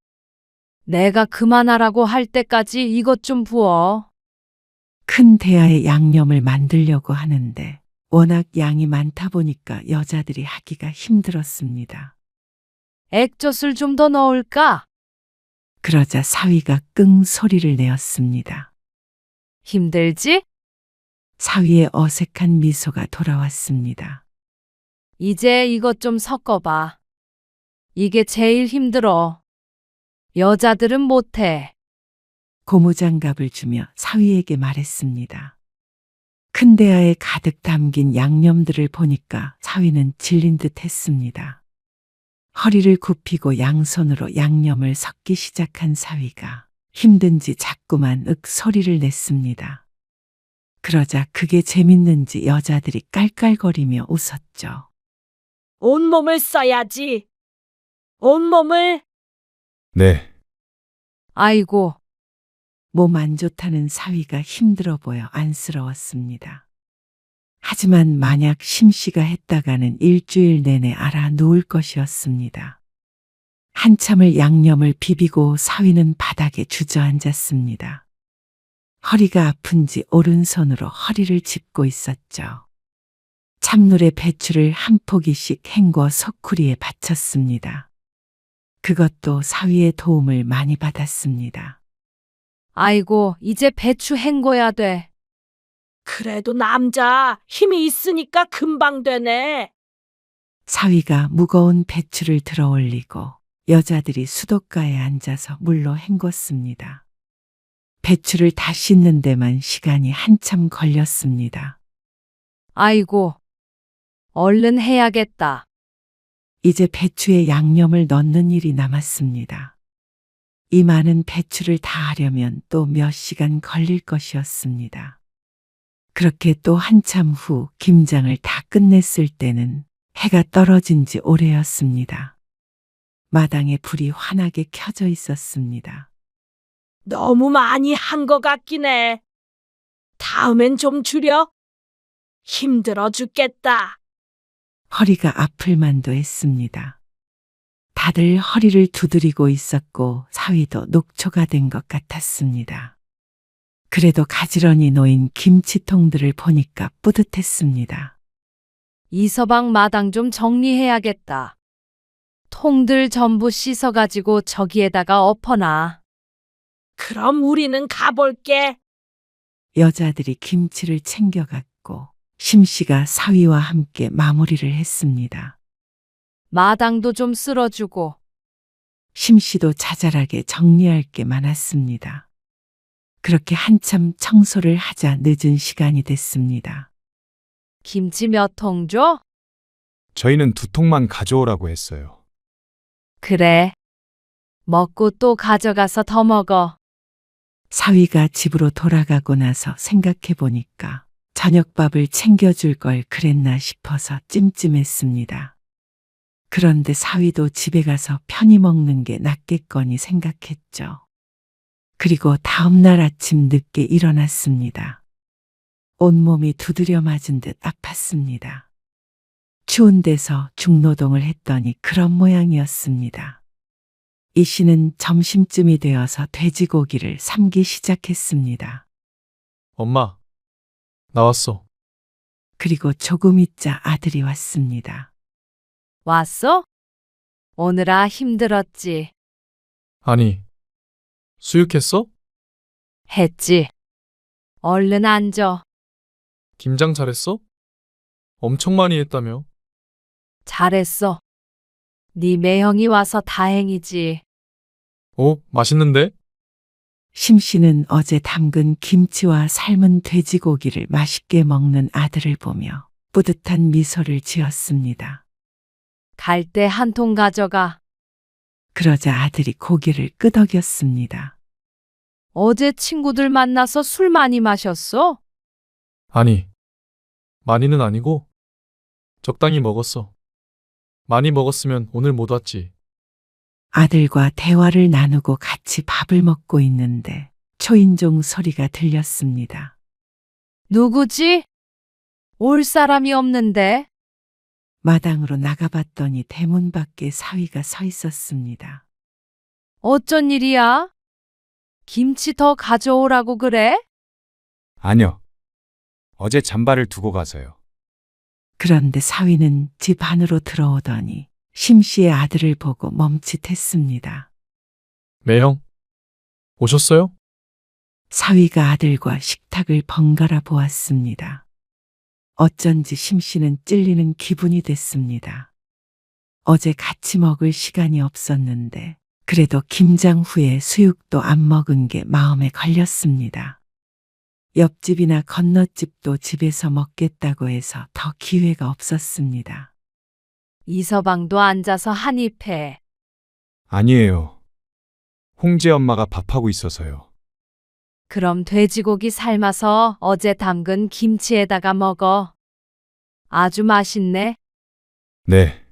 내가 그만하라고 할 때까지 이것 좀 부어. 큰 대야에 양념을 만들려고 하는데 워낙 양이 많다 보니까 여자들이 하기가 힘들었습니다. 액젓을 좀 더 넣을까? 그러자 사위가 끙 소리를 내었습니다. 힘들지? 사위의 어색한 미소가 돌아왔습니다. 이제 이것 좀 섞어봐. 이게 제일 힘들어. 여자들은 못해. 고무장갑을 주며 사위에게 말했습니다. 큰 대야에 가득 담긴 양념들을 보니까 사위는 질린 듯 했습니다. 허리를 굽히고 양손으로 양념을 섞기 시작한 사위가 힘든지 자꾸만 윽 소리를 냈습니다. 그러자 그게 재밌는지 여자들이 깔깔거리며 웃었죠. 온몸을 써야지. 온몸을. 네. 아이고, 몸 안 좋다는 사위가 힘들어 보여 안쓰러웠습니다. 하지만 만약 심씨가 했다가는 일주일 내내 알아 누울 것이었습니다. 한참을 양념을 비비고 사위는 바닥에 주저앉았습니다. 허리가 아픈지 오른손으로 허리를 짚고 있었죠. 찬물에 배추를 한 포기씩 헹궈 소쿠리에 받쳤습니다. 그것도 사위의 도움을 많이 받았습니다. 아이고, 이제 배추 헹궈야 돼. 그래도 남자 힘이 있으니까 금방 되네. 사위가 무거운 배추를 들어 올리고 여자들이 수도가에 앉아서 물로 헹궜습니다. 배추를 다 씻는 데만 시간이 한참 걸렸습니다. 아이고, 얼른 해야겠다. 이제 배추에 양념을 넣는 일이 남았습니다. 이 많은 배추를 다 하려면 또 몇 시간 걸릴 것이었습니다. 그렇게 또 한참 후 김장을 다 끝냈을 때는 해가 떨어진 지 오래였습니다. 마당에 불이 환하게 켜져 있었습니다. 너무 많이 한 것 같긴 해. 다음엔 좀 줄여. 힘들어 죽겠다. 허리가 아플 만도 했습니다. 다들 허리를 두드리고 있었고 사위도 녹초가 된 것 같았습니다. 그래도 가지런히 놓인 김치통들을 보니까 뿌듯했습니다. 이서방 마당 좀 정리해야겠다. 통들 전부 씻어가지고 저기에다가 엎어놔. 그럼 우리는 가볼게. 여자들이 김치를 챙겨갔고 심씨가 사위와 함께 마무리를 했습니다. 마당도 좀 쓸어주고. 심씨도 자잘하게 정리할 게 많았습니다. 그렇게 한참 청소를 하자 늦은 시간이 됐습니다. 김치 몇 통 줘? 저희는 2통만 가져오라고 했어요. 그래. 먹고 또 가져가서 더 먹어. 사위가 집으로 돌아가고 나서 생각해 보니까 저녁밥을 챙겨줄 걸 그랬나 싶어서 찜찜했습니다. 그런데 사위도 집에 가서 편히 먹는 게 낫겠거니 생각했죠. 그리고 다음날 아침 늦게 일어났습니다. 온몸이 두드려 맞은 듯 아팠습니다. 추운 데서 중노동을 했더니 그런 모양이었습니다. 이 씨는 점심쯤이 되어서 돼지고기를 삶기 시작했습니다. 엄마, 나왔어. 그리고 조금 있자 아들이 왔습니다. 왔어? 오느라 힘들었지. 아니, 수육했어? 했지. 얼른 앉아. 김장 잘했어? 엄청 많이 했다며? 잘했어. 네 매형이 와서 다행이지. 오, 맛있는데? 심 씨는 어제 담근 김치와 삶은 돼지고기를 맛있게 먹는 아들을 보며 뿌듯한 미소를 지었습니다. 갈 때 한 통 가져가. 그러자 아들이 고기를 끄덕였습니다. 어제 친구들 만나서 술 많이 마셨어? 아니, 많이는 아니고 적당히 먹었어. 많이 먹었으면 오늘 못 왔지. 아들과 대화를 나누고 같이 밥을 먹고 있는데 초인종 소리가 들렸습니다. 누구지? 올 사람이 없는데. 마당으로 나가봤더니 대문 밖에 사위가 서 있었습니다. 어쩐 일이야? 김치 더 가져오라고 그래? 아니요. 어제 잠바를 두고 가서요. 그런데 사위는 집 안으로 들어오더니 심 씨의 아들을 보고 멈칫했습니다. 매형, 오셨어요? 사위가 아들과 식탁을 번갈아 보았습니다. 어쩐지 심 씨는 찔리는 기분이 됐습니다. 어제 같이 먹을 시간이 없었는데 그래도 김장 후에 수육도 안 먹은 게 마음에 걸렸습니다. 옆집이나 건너집도 집에서 먹겠다고 해서 더 기회가 없었습니다. 이서방도 앉아서 한입 해. 아니에요. 홍제 엄마가 밥하고 있어서요. 그럼 돼지고기 삶아서 어제 담근 김치에다가 먹어. 아주 맛있네. 네.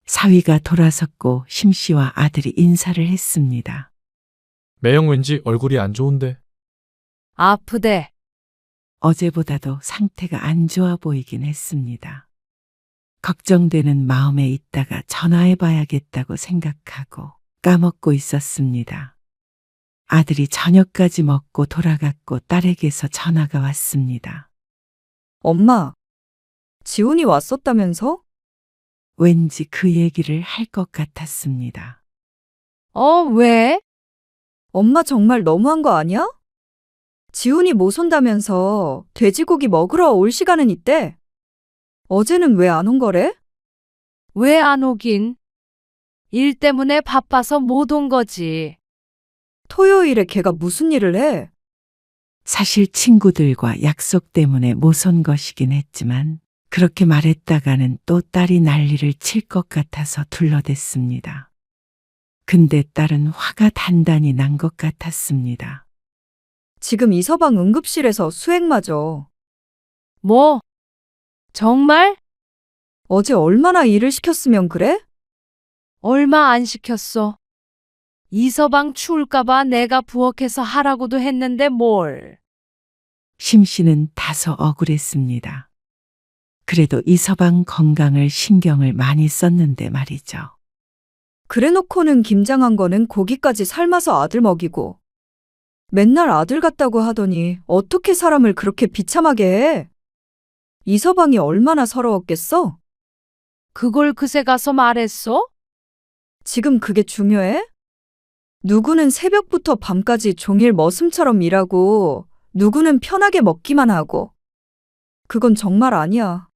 사위가 돌아섰고 심 씨와 아들이 인사를 했습니다. 매형 왠지 얼굴이 안 좋은데. 아프대. 어제보다도 상태가 안 좋아 보이긴 했습니다. 걱정되는 마음에 있다가 전화해 봐야겠다고 생각하고 까먹고 있었습니다. 아들이 저녁까지 먹고 돌아갔고 딸에게서 전화가 왔습니다. 엄마, 지훈이 왔었다면서? 왠지 그 얘기를 할 것 같았습니다. 왜? 엄마 정말 너무한 거 아니야? 지훈이 못 온다면서 돼지고기 먹으러 올 시간은 있대. 어제는 왜 안 온 거래? 왜 안 오긴? 일 때문에 바빠서 못 온 거지. 토요일에 걔가 무슨 일을 해? 사실 친구들과 약속 때문에 못 온 것이긴 했지만 그렇게 말했다가는 또 딸이 난리를 칠 것 같아서 둘러댔습니다. 근데 딸은 화가 단단히 난 것 같았습니다. 지금 이서방 응급실에서 수액 맞어. 뭐? 정말? 어제 얼마나 일을 시켰으면 그래? 얼마 안 시켰어. 이서방 추울까봐 내가 부엌에서 하라고도 했는데 뭘. 심 씨는 다소 억울했습니다. 그래도 이서방 건강을 신경을 많이 썼는데 말이죠. 그래놓고는 김장한 거는 고기까지 삶아서 아들 먹이고 맨날 아들 같다고 하더니 어떻게 사람을 그렇게 비참하게 해? 이서방이 얼마나 서러웠겠어? 그걸 그새 가서 말했어? 지금 그게 중요해? 누구는 새벽부터 밤까지 종일 머슴처럼 일하고 누구는 편하게 먹기만 하고. 그건 정말 아니야.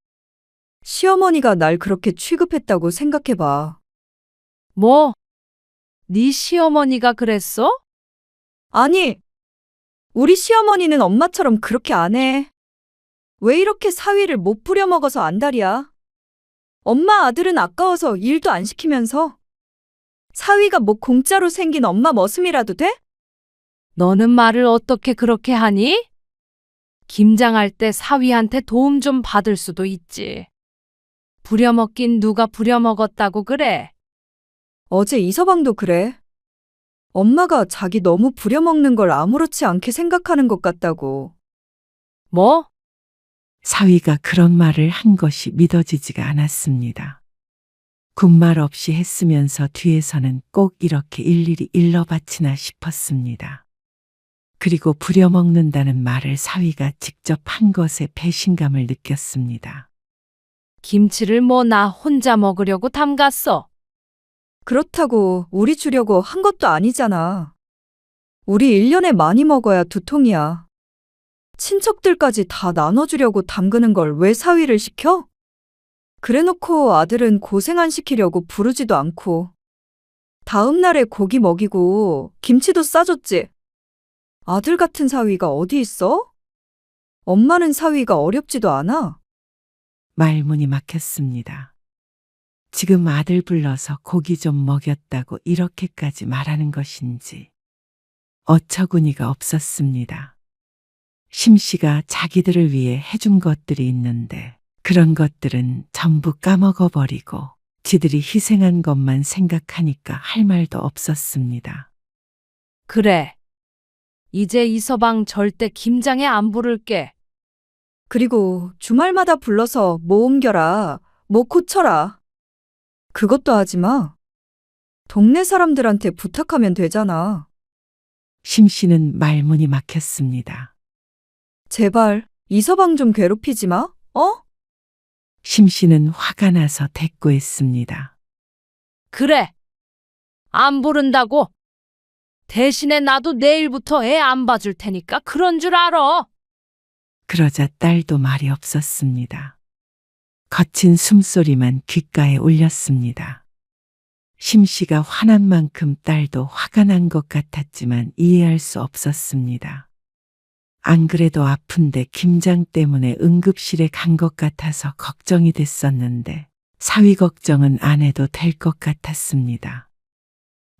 시어머니가 날 그렇게 취급했다고 생각해봐. 뭐? 네 시어머니가 그랬어? 아니, 우리 시어머니는 엄마처럼 그렇게 안 해. 왜 이렇게 사위를 못 부려먹어서 안달이야? 엄마 아들은 아까워서 일도 안 시키면서. 사위가 뭐 공짜로 생긴 엄마 머슴이라도 돼? 너는 말을 어떻게 그렇게 하니? 김장할 때 사위한테 도움 좀 받을 수도 있지. 부려먹긴 누가 부려먹었다고 그래? 어제 이서방도 그래. 엄마가 자기 너무 부려먹는 걸 아무렇지 않게 생각하는 것 같다고. 뭐? 사위가 그런 말을 한 것이 믿어지지가 않았습니다. 군말 없이 했으면서 뒤에서는 꼭 이렇게 일일이 일러바치나 싶었습니다. 그리고 부려먹는다는 말을 사위가 직접 한 것에 배신감을 느꼈습니다. 김치를 뭐 나 혼자 먹으려고 담갔어. 그렇다고 우리 주려고 한 것도 아니잖아. 우리 1년에 많이 먹어야 2통이야. 친척들까지 다 나눠주려고 담그는 걸 왜 사위를 시켜? 그래놓고 아들은 고생 안 시키려고 부르지도 않고. 다음 날에 고기 먹이고 김치도 싸줬지. 아들 같은 사위가 어디 있어? 엄마는 사위가 어렵지도 않아. 말문이 막혔습니다. 지금 아들 불러서 고기 좀 먹였다고 이렇게까지 말하는 것인지 어처구니가 없었습니다. 심씨가 자기들을 위해 해준 것들이 있는데 그런 것들은 전부 까먹어버리고 지들이 희생한 것만 생각하니까 할 말도 없었습니다. 그래. 이제 이서방 절대 김장에 안 부를게. 그리고 주말마다 불러서 뭐 옮겨라, 뭐 고쳐라. 그것도 하지 마. 동네 사람들한테 부탁하면 되잖아. 심씨는 말문이 막혔습니다. 제발 이서방 좀 괴롭히지 마, 어? 심씨는 화가 나서 대꾸했습니다. 그래. 안 부른다고. 대신에 나도 내일부터 애 안 봐줄 테니까 그런 줄 알아. 그러자 딸도 말이 없었습니다. 거친 숨소리만 귓가에 울렸습니다. 심씨가 화난 만큼 딸도 화가 난 것 같았지만 이해할 수 없었습니다. 안 그래도 아픈데 김장 때문에 응급실에 간 것 같아서 걱정이 됐었는데 사위 걱정은 안 해도 될 것 같았습니다.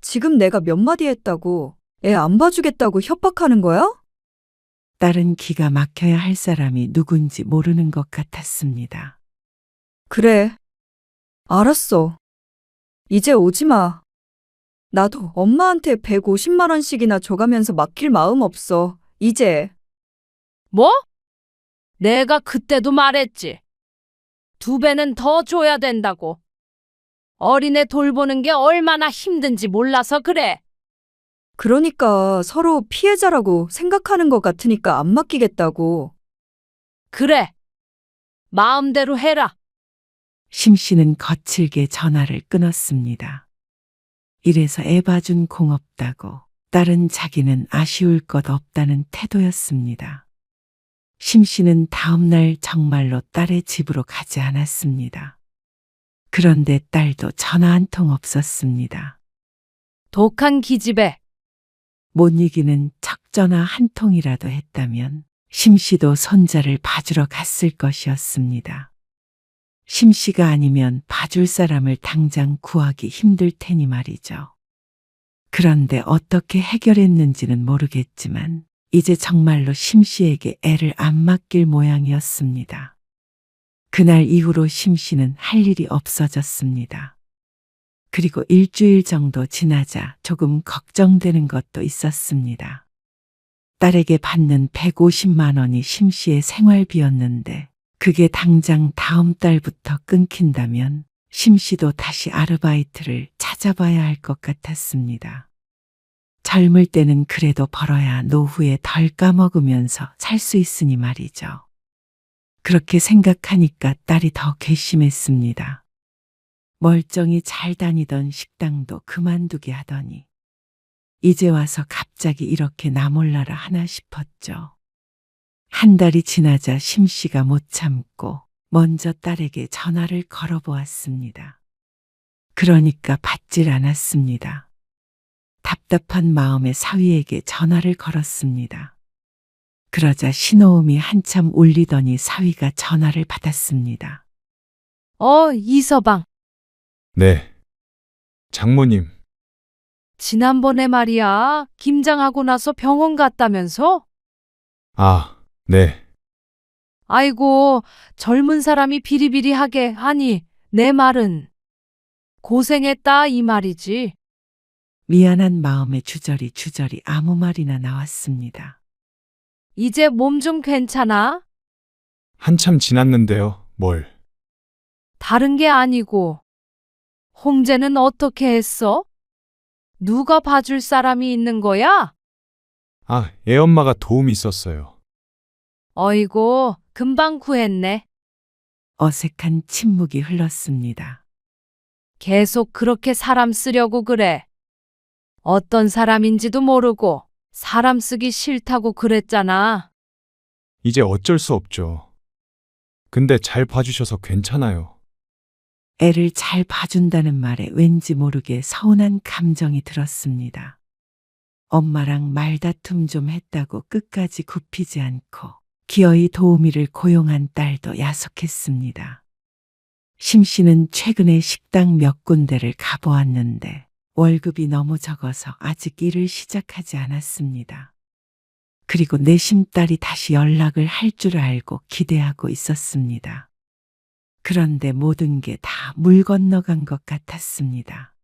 지금 내가 몇 마디 했다고 애 안 봐주겠다고 협박하는 거야? 딸은 기가 막혀야 할 사람이 누군지 모르는 것 같았습니다. 그래. 알았어. 이제 오지 마. 나도 엄마한테 150만 원씩이나 줘가면서 맡길 마음 없어. 이제. 뭐? 내가 그때도 말했지. 2배는 더 줘야 된다고. 어린애 돌보는 게 얼마나 힘든지 몰라서 그래. 그러니까 서로 피해자라고 생각하는 것 같으니까 안 맡기겠다고. 그래. 마음대로 해라. 심씨는 거칠게 전화를 끊었습니다. 이래서 애 봐준 공없다고 딸은 자기는 아쉬울 것 없다는 태도였습니다. 심씨는 다음 날 정말로 딸의 집으로 가지 않았습니다. 그런데 딸도 전화 한 통 없었습니다. 독한 기집애. 못 이기는 척전화 한 통이라도 했다면 심씨도 손자를 봐주러 갔을 것이었습니다. 심씨가 아니면 봐줄 사람을 당장 구하기 힘들 테니 말이죠. 그런데 어떻게 해결했는지는 모르겠지만 이제 정말로 심씨에게 애를 안 맡길 모양이었습니다. 그날 이후로 심씨는 할 일이 없어졌습니다. 그리고 일주일 정도 지나자 조금 걱정되는 것도 있었습니다. 딸에게 받는 150만 원이 심씨의 생활비였는데 그게 당장 다음 달부터 끊긴다면 심씨도 다시 아르바이트를 찾아봐야 할 것 같았습니다. 젊을 때는 그래도 벌어야 노후에 덜 까먹으면서 살 수 있으니 말이죠. 그렇게 생각하니까 딸이 더 괘씸했습니다. 멀쩡히 잘 다니던 식당도 그만두게 하더니 이제 와서 갑자기 이렇게 나 몰라라 하나 싶었죠. 한 달이 지나자 심씨가 못 참고 먼저 딸에게 전화를 걸어보았습니다. 그러니까 받질 않았습니다. 답답한 마음에 사위에게 전화를 걸었습니다. 그러자 신호음이 한참 울리더니 사위가 전화를 받았습니다. 이서방. 네. 장모님, 지난번에 말이야, 김장하고 나서 병원 갔다면서? 아, 네. 아이고, 젊은 사람이 비리비리하게 하니, 내 말은. 고생했다, 이 말이지. 미안한 마음에 주저리 아무 말이나 나왔습니다. 이제 몸 좀 괜찮아? 한참 지났는데요. 뭘? 다른 게 아니고. 홍제는 어떻게 했어? 누가 봐줄 사람이 있는 거야? 아, 애엄마가 도움이 있었어요. 어이고, 금방 구했네. 어색한 침묵이 흘렀습니다. 계속 그렇게 사람 쓰려고 그래. 어떤 사람인지도 모르고 사람 쓰기 싫다고 그랬잖아. 이제 어쩔 수 없죠. 근데 잘 봐주셔서 괜찮아요. 애를 잘 봐준다는 말에 왠지 모르게 서운한 감정이 들었습니다. 엄마랑 말다툼 좀 했다고 끝까지 굽히지 않고 기어이 도우미를 고용한 딸도 야속했습니다. 심 씨는 최근에 식당 몇 군데를 가보았는데 월급이 너무 적어서 아직 일을 시작하지 않았습니다. 그리고 내심 딸이 다시 연락을 할 줄 알고 기대하고 있었습니다. 그런데 모든 게 다 물 건너간 것 같았습니다.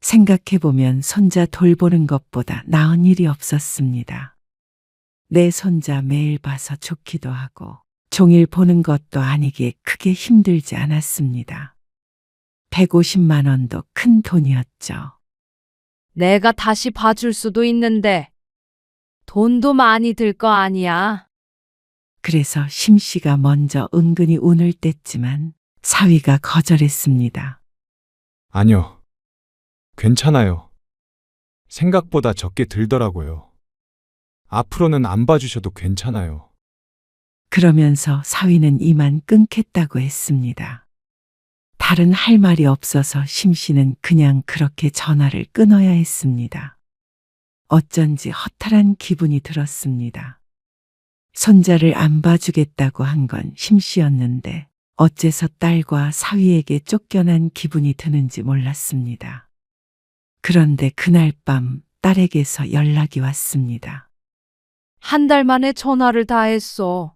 생각해보면 손자 돌보는 것보다 나은 일이 없었습니다. 내 손자 매일 봐서 좋기도 하고 종일 보는 것도 아니기에 크게 힘들지 않았습니다. 150만 원도 큰 돈이었죠. 내가 다시 봐줄 수도 있는데 돈도 많이 들 거 아니야. 그래서 심 씨가 먼저 은근히 운을 뗐지만 사위가 거절했습니다. 아니요. 괜찮아요. 생각보다 적게 들더라고요. 앞으로는 안 봐주셔도 괜찮아요. 그러면서 사위는 이만 끊겠다고 했습니다. 다른 할 말이 없어서 심 씨는 그냥 그렇게 전화를 끊어야 했습니다. 어쩐지 허탈한 기분이 들었습니다. 손자를 안 봐주겠다고 한 건 심 씨였는데 어째서 딸과 사위에게 쫓겨난 기분이 드는지 몰랐습니다. 그런데 그날 밤 딸에게서 연락이 왔습니다. 한 달 만에 전화를 다 했어.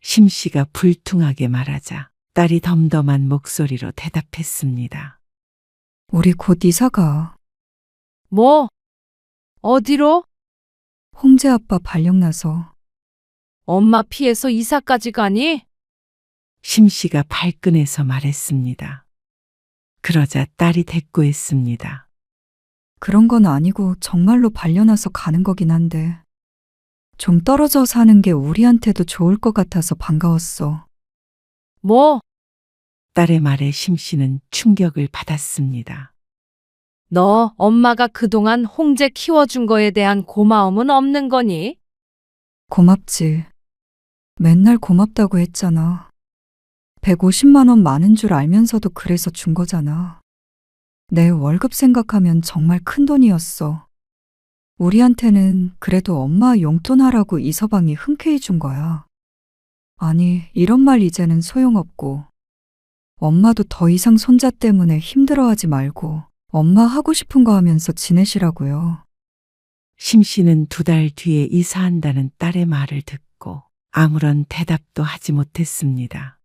심 씨가 불퉁하게 말하자 딸이 덤덤한 목소리로 대답했습니다. 우리 곧 이사가. 뭐? 어디로? 홍제 아빠 발령나서. 엄마 피해서 이사까지 가니? 심 씨가 발끈해서 말했습니다. 그러자 딸이 대꾸했습니다. 그런 건 아니고 정말로 발려나서 가는 거긴 한데. 좀 떨어져 사는 게 우리한테도 좋을 것 같아서 반가웠어. 뭐? 딸의 말에 심 씨는 충격을 받았습니다. 너 엄마가 그동안 홍제 키워준 거에 대한 고마움은 없는 거니? 고맙지. 맨날 고맙다고 했잖아. 150만 원 많은 줄 알면서도 그래서 준 거잖아. 내 월급 생각하면 정말 큰 돈이었어. 우리한테는 그래도 엄마 용돈 하라고 이서방이 흔쾌히 준 거야. 아니, 이런 말 이제는 소용없고. 엄마도 더 이상 손자 때문에 힘들어하지 말고 엄마 하고 싶은 거 하면서 지내시라고요. 심 씨는 2달 뒤에 이사한다는 딸의 말을 듣고 아무런 대답도 하지 못했습니다.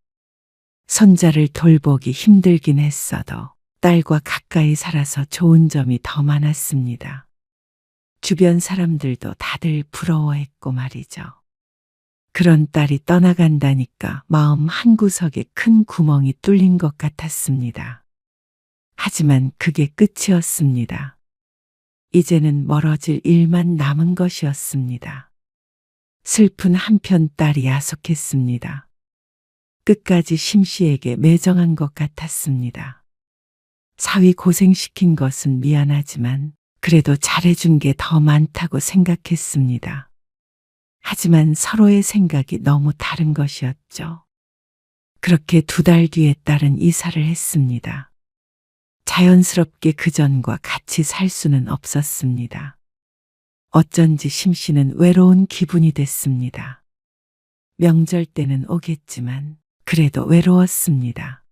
손자를 돌보기 힘들긴 했어도 딸과 가까이 살아서 좋은 점이 더 많았습니다. 주변 사람들도 다들 부러워했고 말이죠. 그런 딸이 떠나간다니까 마음 한구석에 큰 구멍이 뚫린 것 같았습니다. 하지만 그게 끝이었습니다. 이제는 멀어질 일만 남은 것이었습니다. 슬픈 한편 딸이 야속했습니다. 끝까지 심 씨에게 매정한 것 같았습니다. 사위 고생시킨 것은 미안하지만 그래도 잘해준 게 더 많다고 생각했습니다. 하지만 서로의 생각이 너무 다른 것이었죠. 그렇게 2달 뒤에 딸은 이사를 했습니다. 자연스럽게 그전과 같이 살 수는 없었습니다. 어쩐지 심 씨는 외로운 기분이 됐습니다. 명절 때는 오겠지만 그래도 외로웠습니다.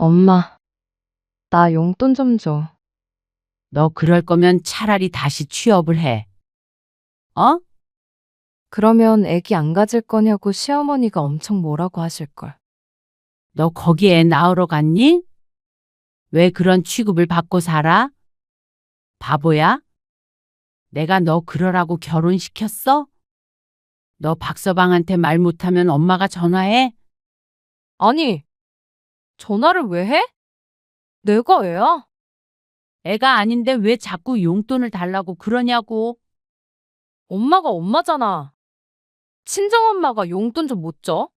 엄마, 나 용돈 좀 줘. 너 그럴 거면 차라리 다시 취업을 해. 어? 그러면 애기 안 가질 거냐고 시어머니가 엄청 뭐라고 하실걸. 너 거기 애 낳으러 갔니? 왜 그런 취급을 받고 살아? 바보야? 내가 너 그러라고 결혼시켰어? 너 박서방한테 말 못하면 엄마가 전화해? 아니, 전화를 왜 해? 내가 애야? 애가 아닌데 왜 자꾸 용돈을 달라고 그러냐고. 엄마가 엄마잖아. 친정엄마가 용돈 좀 못 줘?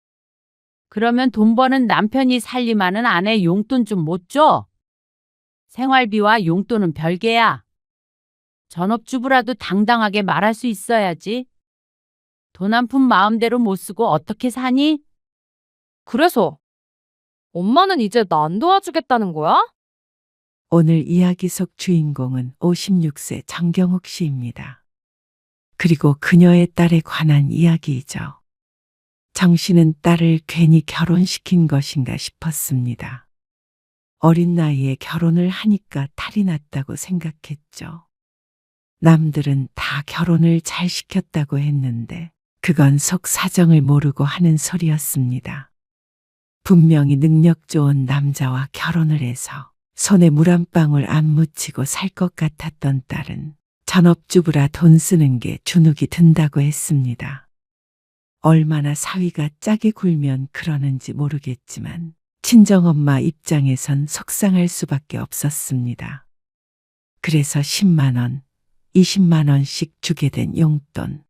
그러면 돈 버는 남편이 살림하는 아내 용돈 좀 못 줘? 생활비와 용돈은 별개야. 전업주부라도 당당하게 말할 수 있어야지. 돈 한 푼 마음대로 못 쓰고 어떻게 사니? 그래서 엄마는 이제 나 안 도와주겠다는 거야? 오늘 이야기 속 주인공은 56세 정경욱 씨입니다. 그리고 그녀의 딸에 관한 이야기이죠. 정 씨는 딸을 괜히 결혼시킨 것인가 싶었습니다. 어린 나이에 결혼을 하니까 탈이 났다고 생각했죠. 남들은 다 결혼을 잘 시켰다고 했는데 그건 속 사정을 모르고 하는 소리였습니다. 분명히 능력 좋은 남자와 결혼을 해서 손에 물 한 방울 안 묻히고 살 것 같았던 딸은 전업주부라 돈 쓰는 게 주눅이 든다고 했습니다. 얼마나 사위가 짜게 굴면 그러는지 모르겠지만 친정엄마 입장에선 속상할 수밖에 없었습니다. 그래서 10만 원, 20만 원씩 주게 된 용돈.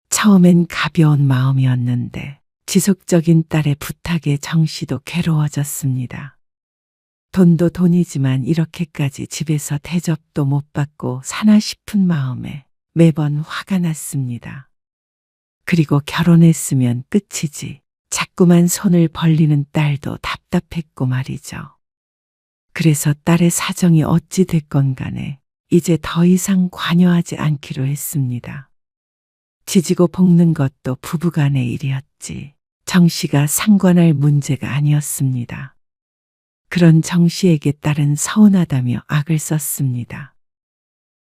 처음엔 가벼운 마음이었는데 지속적인 딸의 부탁에 정 씨도 괴로워졌습니다. 돈도 돈이지만 이렇게까지 집에서 대접도 못 받고 사나 싶은 마음에 매번 화가 났습니다. 그리고 결혼했으면 끝이지. 자꾸만 손을 벌리는 딸도 답답했고 말이죠. 그래서 딸의 사정이 어찌 됐건 간에 이제 더 이상 관여하지 않기로 했습니다. 지지고 볶는 것도 부부간의 일이었지. 정 씨가 상관할 문제가 아니었습니다. 그런 정 씨에게 딸은 서운하다며 악을 썼습니다.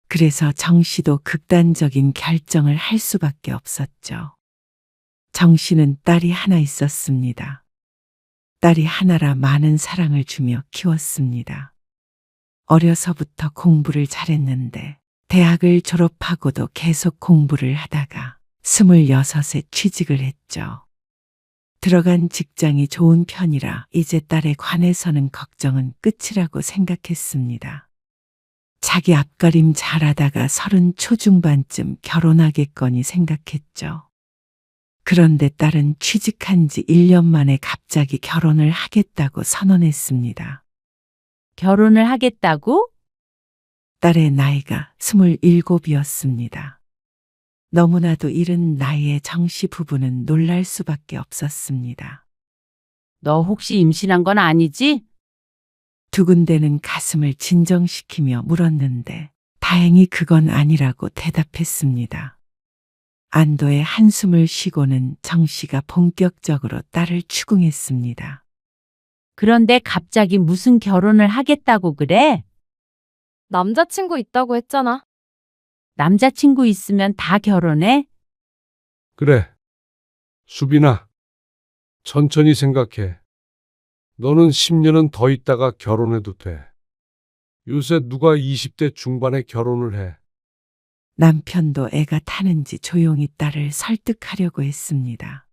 그래서 정 씨도 극단적인 결정을 할 수밖에 없었죠. 정 씨는 딸이 하나 있었습니다. 딸이 하나라 많은 사랑을 주며 키웠습니다. 어려서부터 공부를 잘했는데 대학을 졸업하고도 계속 공부를 하다가 26에 취직을 했죠. 들어간 직장이 좋은 편이라 이제 딸에 관해서는 걱정은 끝이라고 생각했습니다. 자기 앞가림 잘하다가 30 초중반쯤 결혼하겠거니 생각했죠. 그런데 딸은 취직한 지 1년 만에 갑자기 결혼을 하겠다고 선언했습니다. 결혼을 하겠다고? 딸의 나이가 27이었습니다. 너무나도 이른 나이에 정씨 부부는 놀랄 수밖에 없었습니다. 너 혹시 임신한 건 아니지? 두근대는 가슴을 진정시키며 물었는데 다행히 그건 아니라고 대답했습니다. 안도의 한숨을 쉬고는 정 씨가 본격적으로 딸을 추궁했습니다. 그런데 갑자기 무슨 결혼을 하겠다고 그래? 남자친구 있다고 했잖아. 남자친구 있으면 다 결혼해? 그래. 수빈아, 천천히 생각해. 너는 10년은 더 있다가 결혼해도 돼. 요새 누가 20대 중반에 결혼을 해. 남편도 애가 타는지 조용히 딸을 설득하려고 했습니다.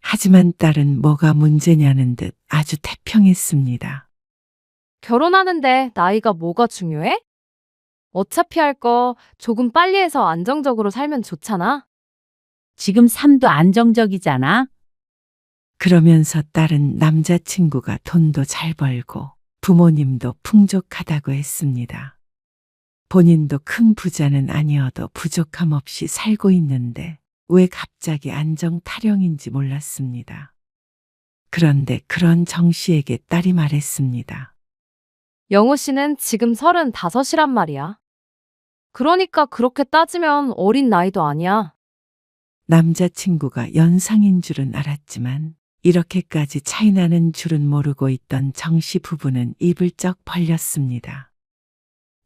하지만 딸은 뭐가 문제냐는 듯 아주 태평했습니다. 결혼하는데 나이가 뭐가 중요해? 어차피 할 거 조금 빨리 해서 안정적으로 살면 좋잖아. 지금 삶도 안정적이잖아. 그러면서 딸은 남자친구가 돈도 잘 벌고 부모님도 풍족하다고 했습니다. 본인도 큰 부자는 아니어도 부족함 없이 살고 있는데 왜 갑자기 안정 타령인지 몰랐습니다. 그런데 그런 정 씨에게 딸이 말했습니다. 영호 씨는 지금 35이란 말이야. 그러니까 그렇게 따지면 어린 나이도 아니야. 남자친구가 연상인 줄은 알았지만 이렇게까지 차이나는 줄은 모르고 있던 정씨 부부는 입을 쩍 벌렸습니다.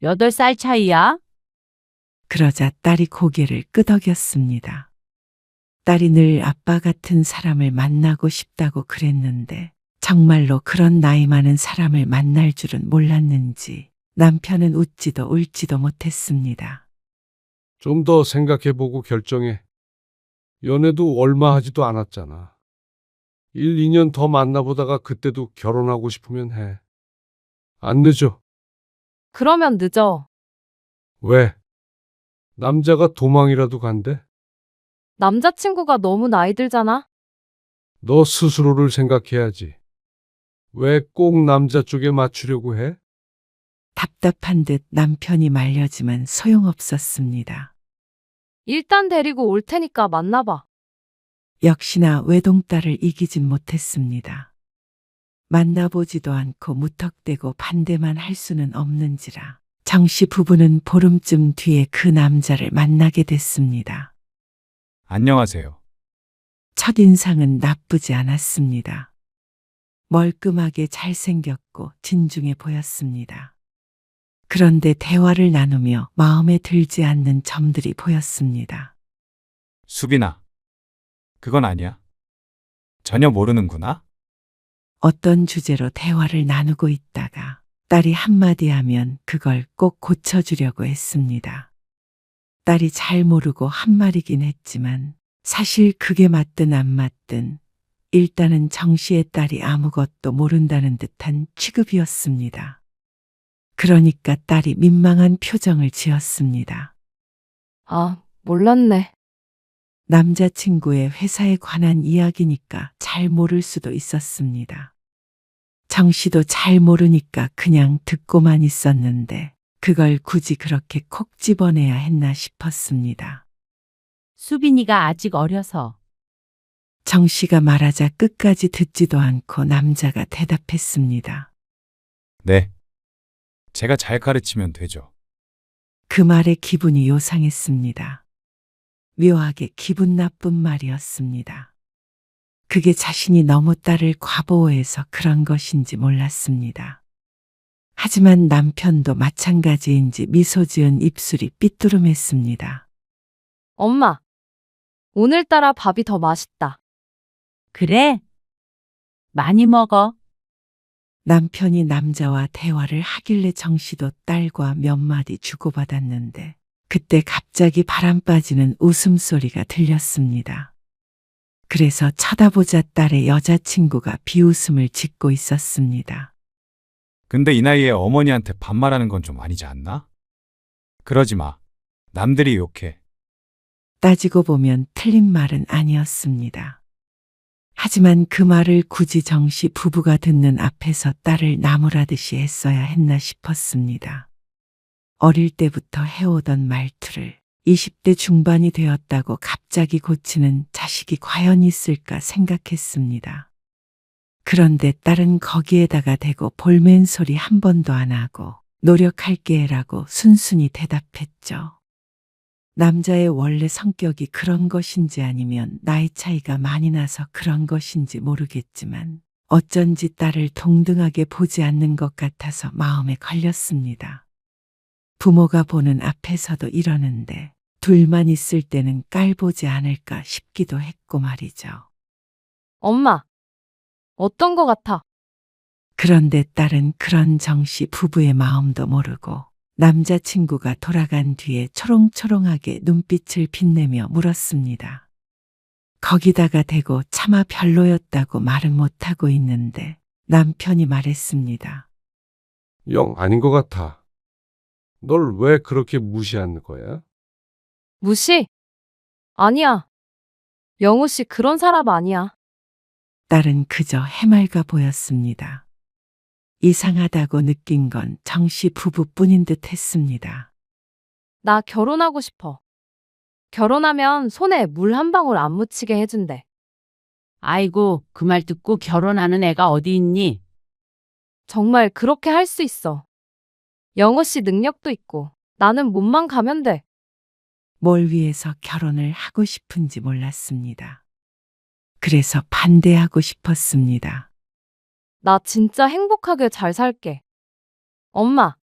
8살 차이야? 그러자 딸이 고개를 끄덕였습니다. 딸이 늘 아빠 같은 사람을 만나고 싶다고 그랬는데 정말로 그런 나이 많은 사람을 만날 줄은 몰랐는지 남편은 웃지도 울지도 못했습니다. 좀 더 생각해보고 결정해. 연애도 얼마 하지도 않았잖아. 1, 2년 더 만나보다가 그때도 결혼하고 싶으면 해. 안 늦어. 그러면 늦어. 왜? 남자가 도망이라도 간대? 남자친구가 너무 나이 들잖아? 너 스스로를 생각해야지. 왜 꼭 남자 쪽에 맞추려고 해? 답답한 듯 남편이 말려지만 소용없었습니다. 일단 데리고 올 테니까 만나봐. 역시나 외동딸을 이기진 못했습니다. 만나보지도 않고 무턱대고 반대만 할 수는 없는지라 정씨 부부는 보름쯤 뒤에 그 남자를 만나게 됐습니다. 안녕하세요. 첫인상은 나쁘지 않았습니다. 멀끔하게 잘생겼고 진중해 보였습니다. 그런데 대화를 나누며 마음에 들지 않는 점들이 보였습니다. 수빈아, 그건 아니야. 전혀 모르는구나. 어떤 주제로 대화를 나누고 있다가 딸이 한마디 하면 그걸 꼭 고쳐주려고 했습니다. 딸이 잘 모르고 한 말이긴 했지만 사실 그게 맞든 안 맞든 일단은 정씨의 딸이 아무것도 모른다는 듯한 취급이었습니다. 그러니까 딸이 민망한 표정을 지었습니다. 아, 몰랐네. 남자친구의 회사에 관한 이야기니까 잘 모를 수도 있었습니다. 정씨도 잘 모르니까 그냥 듣고만 있었는데 그걸 굳이 그렇게 콕 집어내야 했나 싶었습니다. 수빈이가 아직 어려서. 정씨가 말하자 끝까지 듣지도 않고 남자가 대답했습니다. 네. 제가 잘 가르치면 되죠. 그 말에 기분이 요상했습니다. 묘하게 기분 나쁜 말이었습니다. 그게 자신이 너무 딸을 과보호해서 그런 것인지 몰랐습니다. 하지만 남편도 마찬가지인지 미소 지은 입술이 삐뚤음했습니다. 엄마, 오늘따라 밥이 더 맛있다. 그래? 많이 먹어. 남편이 남자와 대화를 하길래 정씨도 딸과 몇 마디 주고받았는데 그때 갑자기 바람 빠지는 웃음소리가 들렸습니다. 그래서 쳐다보자 딸의 여자친구가 비웃음을 짓고 있었습니다. 근데 이 나이에 어머니한테 반말하는 건 좀 아니지 않나? 그러지 마. 남들이 욕해. 따지고 보면 틀린 말은 아니었습니다. 하지만 그 말을 굳이 정씨 부부가 듣는 앞에서 딸을 나무라듯이 했어야 했나 싶었습니다. 어릴 때부터 해오던 말투를 20대 중반이 되었다고 갑자기 고치는 자식이 과연 있을까 생각했습니다. 그런데 딸은 거기에다가 대고 볼멘 소리 한 번도 안 하고 노력할게라고 순순히 대답했죠. 남자의 원래 성격이 그런 것인지 아니면 나이 차이가 많이 나서 그런 것인지 모르겠지만 어쩐지 딸을 동등하게 보지 않는 것 같아서 마음에 걸렸습니다. 부모가 보는 앞에서도 이러는데 둘만 있을 때는 깔보지 않을까 싶기도 했고 말이죠. 엄마, 어떤 거 같아? 그런데 딸은 그런 정씨 부부의 마음도 모르고 남자친구가 돌아간 뒤에 초롱초롱하게 눈빛을 빛내며 물었습니다. 거기다가 대고 차마 별로였다고 말은 못하고 있는데 남편이 말했습니다. 영 아닌 것 같아. 널 왜 그렇게 무시하는 거야? 무시? 아니야. 영우 씨 그런 사람 아니야. 딸은 그저 해맑아 보였습니다. 이상하다고 느낀 건 정씨 부부뿐인 듯 했습니다. 나 결혼하고 싶어. 결혼하면 손에 물 한 방울 안 묻히게 해준대. 아이고, 그 말 듣고 결혼하는 애가 어디 있니? 정말 그렇게 할 수 있어. 영우 씨 능력도 있고 나는 몸만 가면 돼. 뭘 위해서 결혼을 하고 싶은지 몰랐습니다. 그래서 반대하고 싶었습니다. 나 진짜 행복하게 잘 살게. 엄마.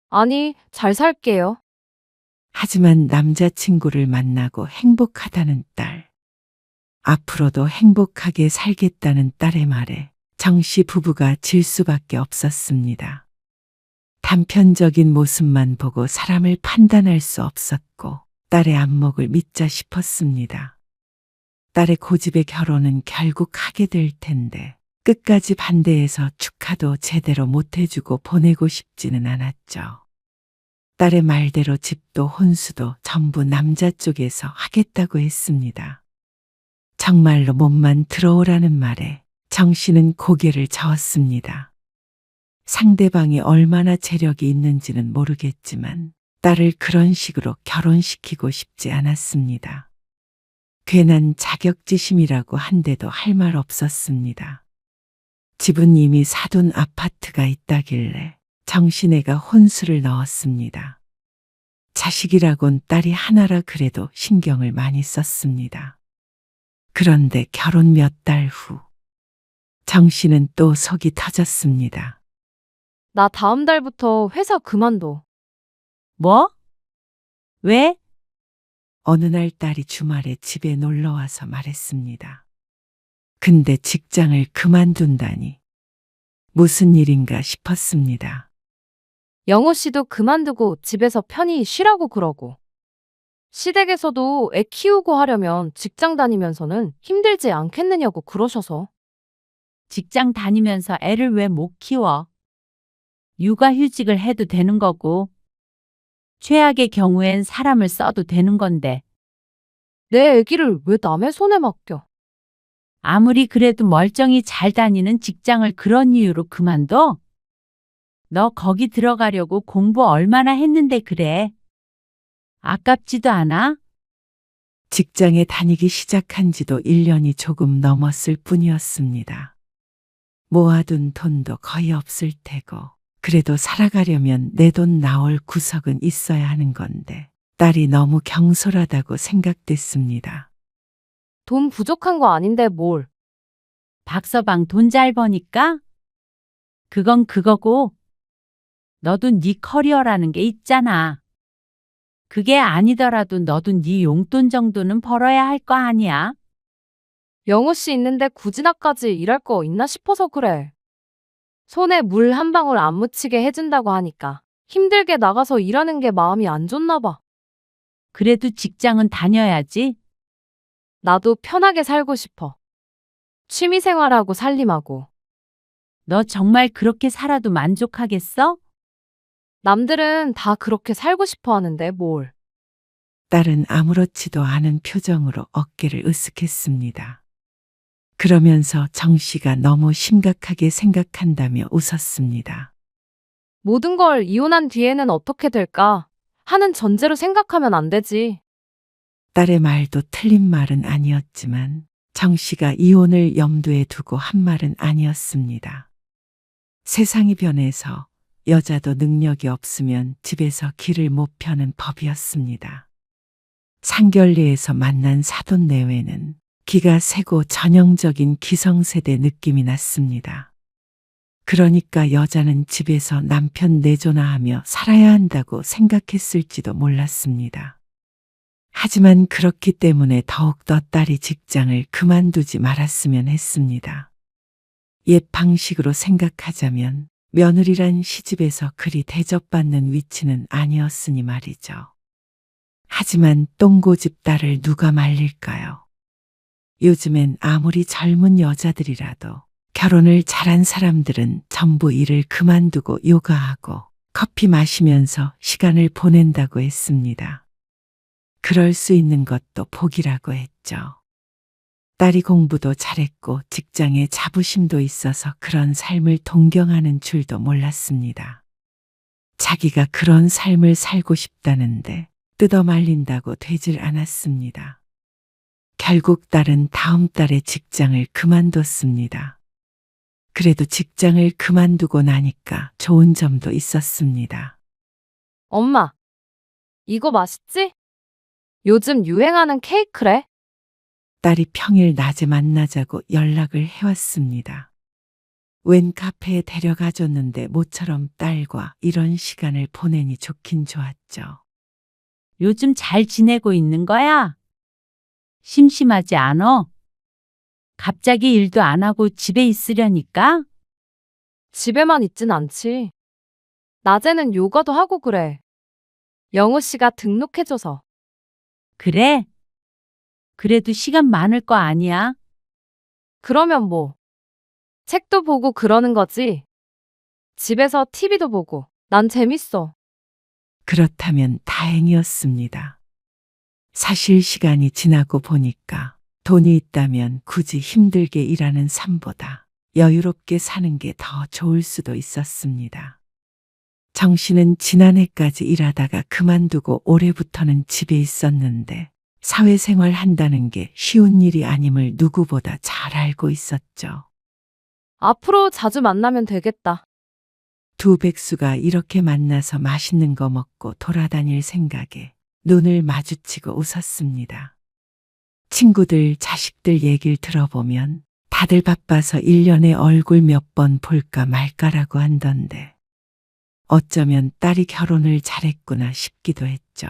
아니, 잘 살게요. 하지만 남자친구를 만나고 행복하다는 딸. 앞으로도 행복하게 살겠다는 딸의 말에 정씨 부부가 질 수밖에 없었습니다. 단편적인 모습만 보고 사람을 판단할 수 없었고 딸의 안목을 믿자 싶었습니다. 딸의 고집의 결혼은 결국 하게 될 텐데 끝까지 반대해서 축하도 제대로 못 해주고 보내고 싶지는 않았죠. 딸의 말대로 집도 혼수도 전부 남자 쪽에서 하겠다고 했습니다. 정말로 몸만 들어오라는 말에 정 씨는 고개를 저었습니다. 상대방이 얼마나 재력이 있는지는 모르겠지만 딸을 그런 식으로 결혼시키고 싶지 않았습니다. 괜한 자격지심이라고 한데도 할 말 없었습니다. 집은 이미 사둔 아파트가 있다길래 정신애가 혼수를 넣었습니다. 자식이라곤 딸이 하나라 그래도 신경을 많이 썼습니다. 그런데 결혼 몇 달 후 정씨는 또 속이 터졌습니다. 나 다음 달부터 회사 그만둬. 뭐? 왜? 어느 날 딸이 주말에 집에 놀러와서 말했습니다. 근데 직장을 그만둔다니 무슨 일인가 싶었습니다. 영호 씨도 그만두고 집에서 편히 쉬라고 그러고. 시댁에서도 애 키우고 하려면 직장 다니면서는 힘들지 않겠느냐고 그러셔서. 직장 다니면서 애를 왜 못 키워? 육아휴직을 해도 되는 거고, 최악의 경우엔 사람을 써도 되는 건데, 내 애기를 왜 남의 손에 맡겨? 아무리 그래도 멀쩡히 잘 다니는 직장을 그런 이유로 그만둬? 너 거기 들어가려고 공부 얼마나 했는데 그래? 아깝지도 않아? 직장에 다니기 시작한 지도 1년이 조금 넘었을 뿐이었습니다. 모아둔 돈도 거의 없을 테고 그래도 살아가려면 내 돈 나올 구석은 있어야 하는 건데 딸이 너무 경솔하다고 생각됐습니다. 돈 부족한 거 아닌데 뭘. 박서방 돈 잘 버니까? 그건 그거고, 너도 네 커리어라는 게 있잖아. 그게 아니더라도 너도 네 용돈 정도는 벌어야 할 거 아니야? 영호 씨 있는데 굳이 나까지 일할 거 있나 싶어서 그래. 손에 물 한 방울 안 묻히게 해준다고 하니까 힘들게 나가서 일하는 게 마음이 안 좋나 봐. 그래도 직장은 다녀야지. 나도 편하게 살고 싶어. 취미생활하고 살림하고. 너 정말 그렇게 살아도 만족하겠어? 남들은 다 그렇게 살고 싶어 하는데 뭘. 딸은 아무렇지도 않은 표정으로 어깨를 으쓱했습니다. 그러면서 정 씨가 너무 심각하게 생각한다며 웃었습니다. 모든 걸 이혼한 뒤에는 어떻게 될까 하는 전제로 생각하면 안 되지. 딸의 말도 틀린 말은 아니었지만 정 씨가 이혼을 염두에 두고 한 말은 아니었습니다. 세상이 변해서 여자도 능력이 없으면 집에서 길을 못 펴는 법이었습니다. 상결례에서 만난 사돈 내외는 기가 세고 전형적인 기성세대 느낌이 났습니다. 그러니까 여자는 집에서 남편 내조나 하며 살아야 한다고 생각했을지도 몰랐습니다. 하지만 그렇기 때문에 더욱더 딸이 직장을 그만두지 말았으면 했습니다. 옛 방식으로 생각하자면 며느리란 시집에서 그리 대접받는 위치는 아니었으니 말이죠. 하지만 똥고집 딸을 누가 말릴까요? 요즘엔 아무리 젊은 여자들이라도 결혼을 잘한 사람들은 전부 일을 그만두고 요가하고 커피 마시면서 시간을 보낸다고 했습니다. 그럴 수 있는 것도 복이라고 했죠. 딸이 공부도 잘했고 직장에 자부심도 있어서 그런 삶을 동경하는 줄도 몰랐습니다. 자기가 그런 삶을 살고 싶다는데 뜯어 말린다고 되질 않았습니다. 결국 딸은 다음 달에 직장을 그만뒀습니다. 그래도 직장을 그만두고 나니까 좋은 점도 있었습니다. 엄마, 이거 맛있지? 요즘 유행하는 케이크래. 딸이 평일 낮에 만나자고 연락을 해왔습니다. 웬 카페에 데려가 줬는데 모처럼 딸과 이런 시간을 보내니 좋긴 좋았죠. 요즘 잘 지내고 있는 거야? 심심하지 않어? 갑자기 일도 안 하고 집에 있으려니까? 집에만 있진 않지. 낮에는 요가도 하고 그래. 영호 씨가 등록해줘서. 그래? 그래도 시간 많을 거 아니야? 그러면 뭐. 책도 보고 그러는 거지. 집에서 TV도 보고. 난 재밌어. 그렇다면 다행이었습니다. 사실 시간이 지나고 보니까 돈이 있다면 굳이 힘들게 일하는 삶보다 여유롭게 사는 게 더 좋을 수도 있었습니다. 정 씨는 지난해까지 일하다가 그만두고 올해부터는 집에 있었는데 사회생활 한다는 게 쉬운 일이 아님을 누구보다 잘 알고 있었죠. 앞으로 자주 만나면 되겠다. 두 백수가 이렇게 만나서 맛있는 거 먹고 돌아다닐 생각에 눈을 마주치고 웃었습니다. 친구들, 자식들 얘기를 들어보면 다들 바빠서 1년에 얼굴 몇 번 볼까 말까라고 한던데 어쩌면 딸이 결혼을 잘했구나 싶기도 했죠.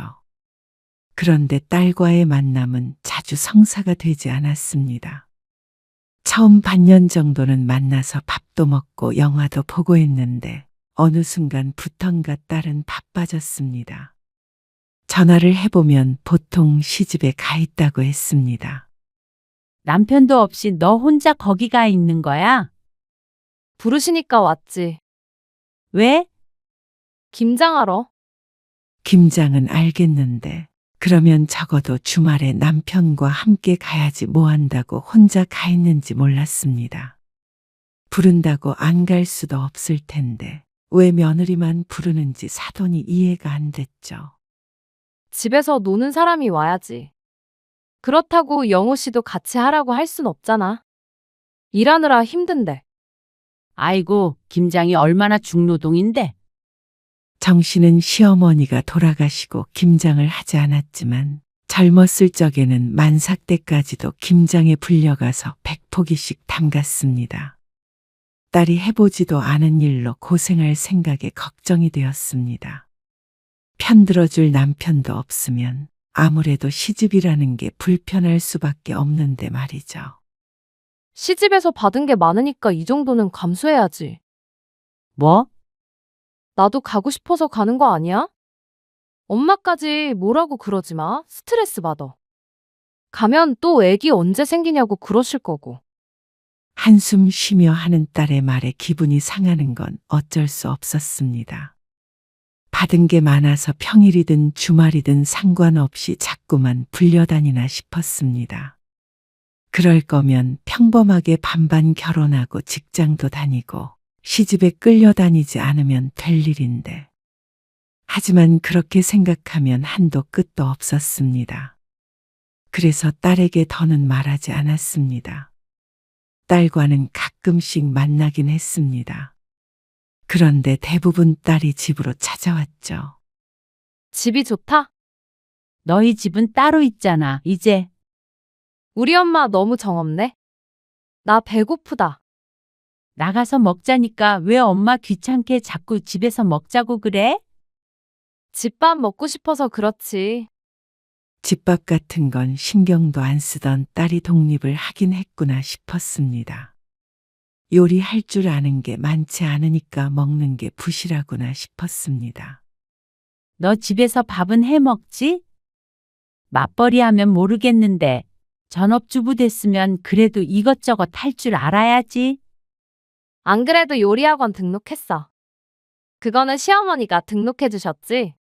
그런데 딸과의 만남은 자주 성사가 되지 않았습니다. 처음 반년 정도는 만나서 밥도 먹고 영화도 보고 했는데 어느 순간부턴가 딸은 바빠졌습니다. 전화를 해보면 보통 시집에 가 있다고 했습니다. 남편도 없이 너 혼자 거기 가 있는 거야? 부르시니까 왔지. 왜? 김장하러. 김장은 알겠는데 그러면 적어도 주말에 남편과 함께 가야지 뭐 한다고 혼자 가 있는지 몰랐습니다. 부른다고 안 갈 수도 없을 텐데 왜 며느리만 부르는지 사돈이 이해가 안 됐죠. 집에서 노는 사람이 와야지. 그렇다고 영호 씨도 같이 하라고 할 순 없잖아. 일하느라 힘든데. 아이고, 김장이 얼마나 중노동인데. 정 씨는 시어머니가 돌아가시고 김장을 하지 않았지만 젊었을 적에는 만삭 때까지도 김장에 불려가서 100포기씩 담갔습니다. 딸이 해보지도 않은 일로 고생할 생각에 걱정이 되었습니다. 편들어줄 남편도 없으면 아무래도 시집이라는 게 불편할 수밖에 없는데 말이죠. 시집에서 받은 게 많으니까 이 정도는 감수해야지. 뭐? 나도 가고 싶어서 가는 거 아니야? 엄마까지 뭐라고 그러지 마. 스트레스 받아. 가면 또 애기 언제 생기냐고 그러실 거고. 한숨 쉬며 하는 딸의 말에 기분이 상하는 건 어쩔 수 없었습니다. 받은 게 많아서 평일이든 주말이든 상관없이 자꾸만 불려다니나 싶었습니다. 그럴 거면 평범하게 반반 결혼하고 직장도 다니고 시집에 끌려다니지 않으면 될 일인데. 하지만 그렇게 생각하면 한도 끝도 없었습니다. 그래서 딸에게 더는 말하지 않았습니다. 딸과는 가끔씩 만나긴 했습니다. 그런데 대부분 딸이 집으로 찾아왔죠. 집이 좋다? 너희 집은 따로 있잖아, 이제. 우리 엄마 너무 정없네. 나 배고프다. 나가서 먹자니까 왜 엄마 귀찮게 자꾸 집에서 먹자고 그래? 집밥 먹고 싶어서 그렇지. 집밥 같은 건 신경도 안 쓰던 딸이 독립을 하긴 했구나 싶었습니다. 요리할 줄 아는 게 많지 않으니까 먹는 게 부실하구나 싶었습니다. 너 집에서 밥은 해 먹지? 맞벌이 하면 모르겠는데 전업주부 됐으면 그래도 이것저것 할 줄 알아야지. 안 그래도 요리학원 등록했어. 그거는 시어머니가 등록해 주셨지?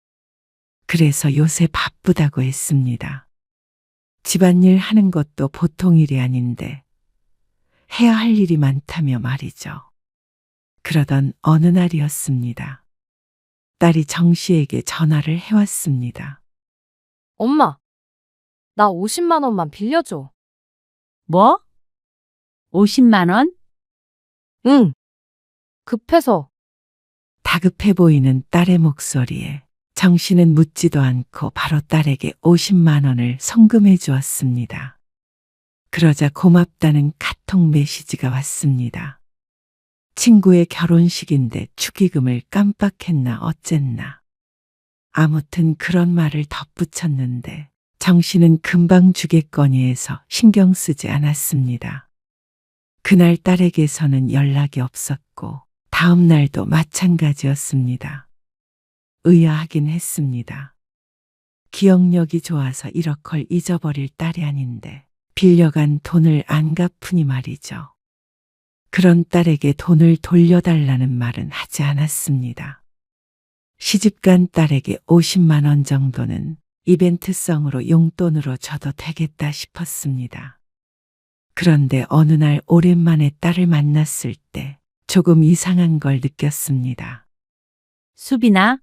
그래서 요새 바쁘다고 했습니다. 집안일 하는 것도 보통 일이 아닌데 해야 할 일이 많다며 말이죠. 그러던 어느 날이었습니다. 딸이 정 씨에게 전화를 해왔습니다. 엄마, 나 50만 원만 빌려줘. 뭐? 50만 원? 응. 급해서. 다급해 보이는 딸의 목소리에 정 씨는 묻지도 않고 바로 딸에게 50만 원을 송금해 주었습니다. 그러자 고맙다는 카톡 메시지가 왔습니다. 친구의 결혼식인데 축의금을 깜빡했나 어쨌나. 아무튼 그런 말을 덧붙였는데 정 씨는 금방 주겠거니 해서 신경 쓰지 않았습니다. 그날 딸에게서는 연락이 없었고 다음 날도 마찬가지였습니다. 의아하긴 했습니다. 기억력이 좋아서 1억을 잊어버릴 딸이 아닌데 빌려간 돈을 안 갚으니 말이죠. 그런 딸에게 돈을 돌려달라는 말은 하지 않았습니다. 시집간 딸에게 50만 원 정도는 이벤트성으로 용돈으로 줘도 되겠다 싶었습니다. 그런데 어느 날 오랜만에 딸을 만났을 때 조금 이상한 걸 느꼈습니다. 수빈아,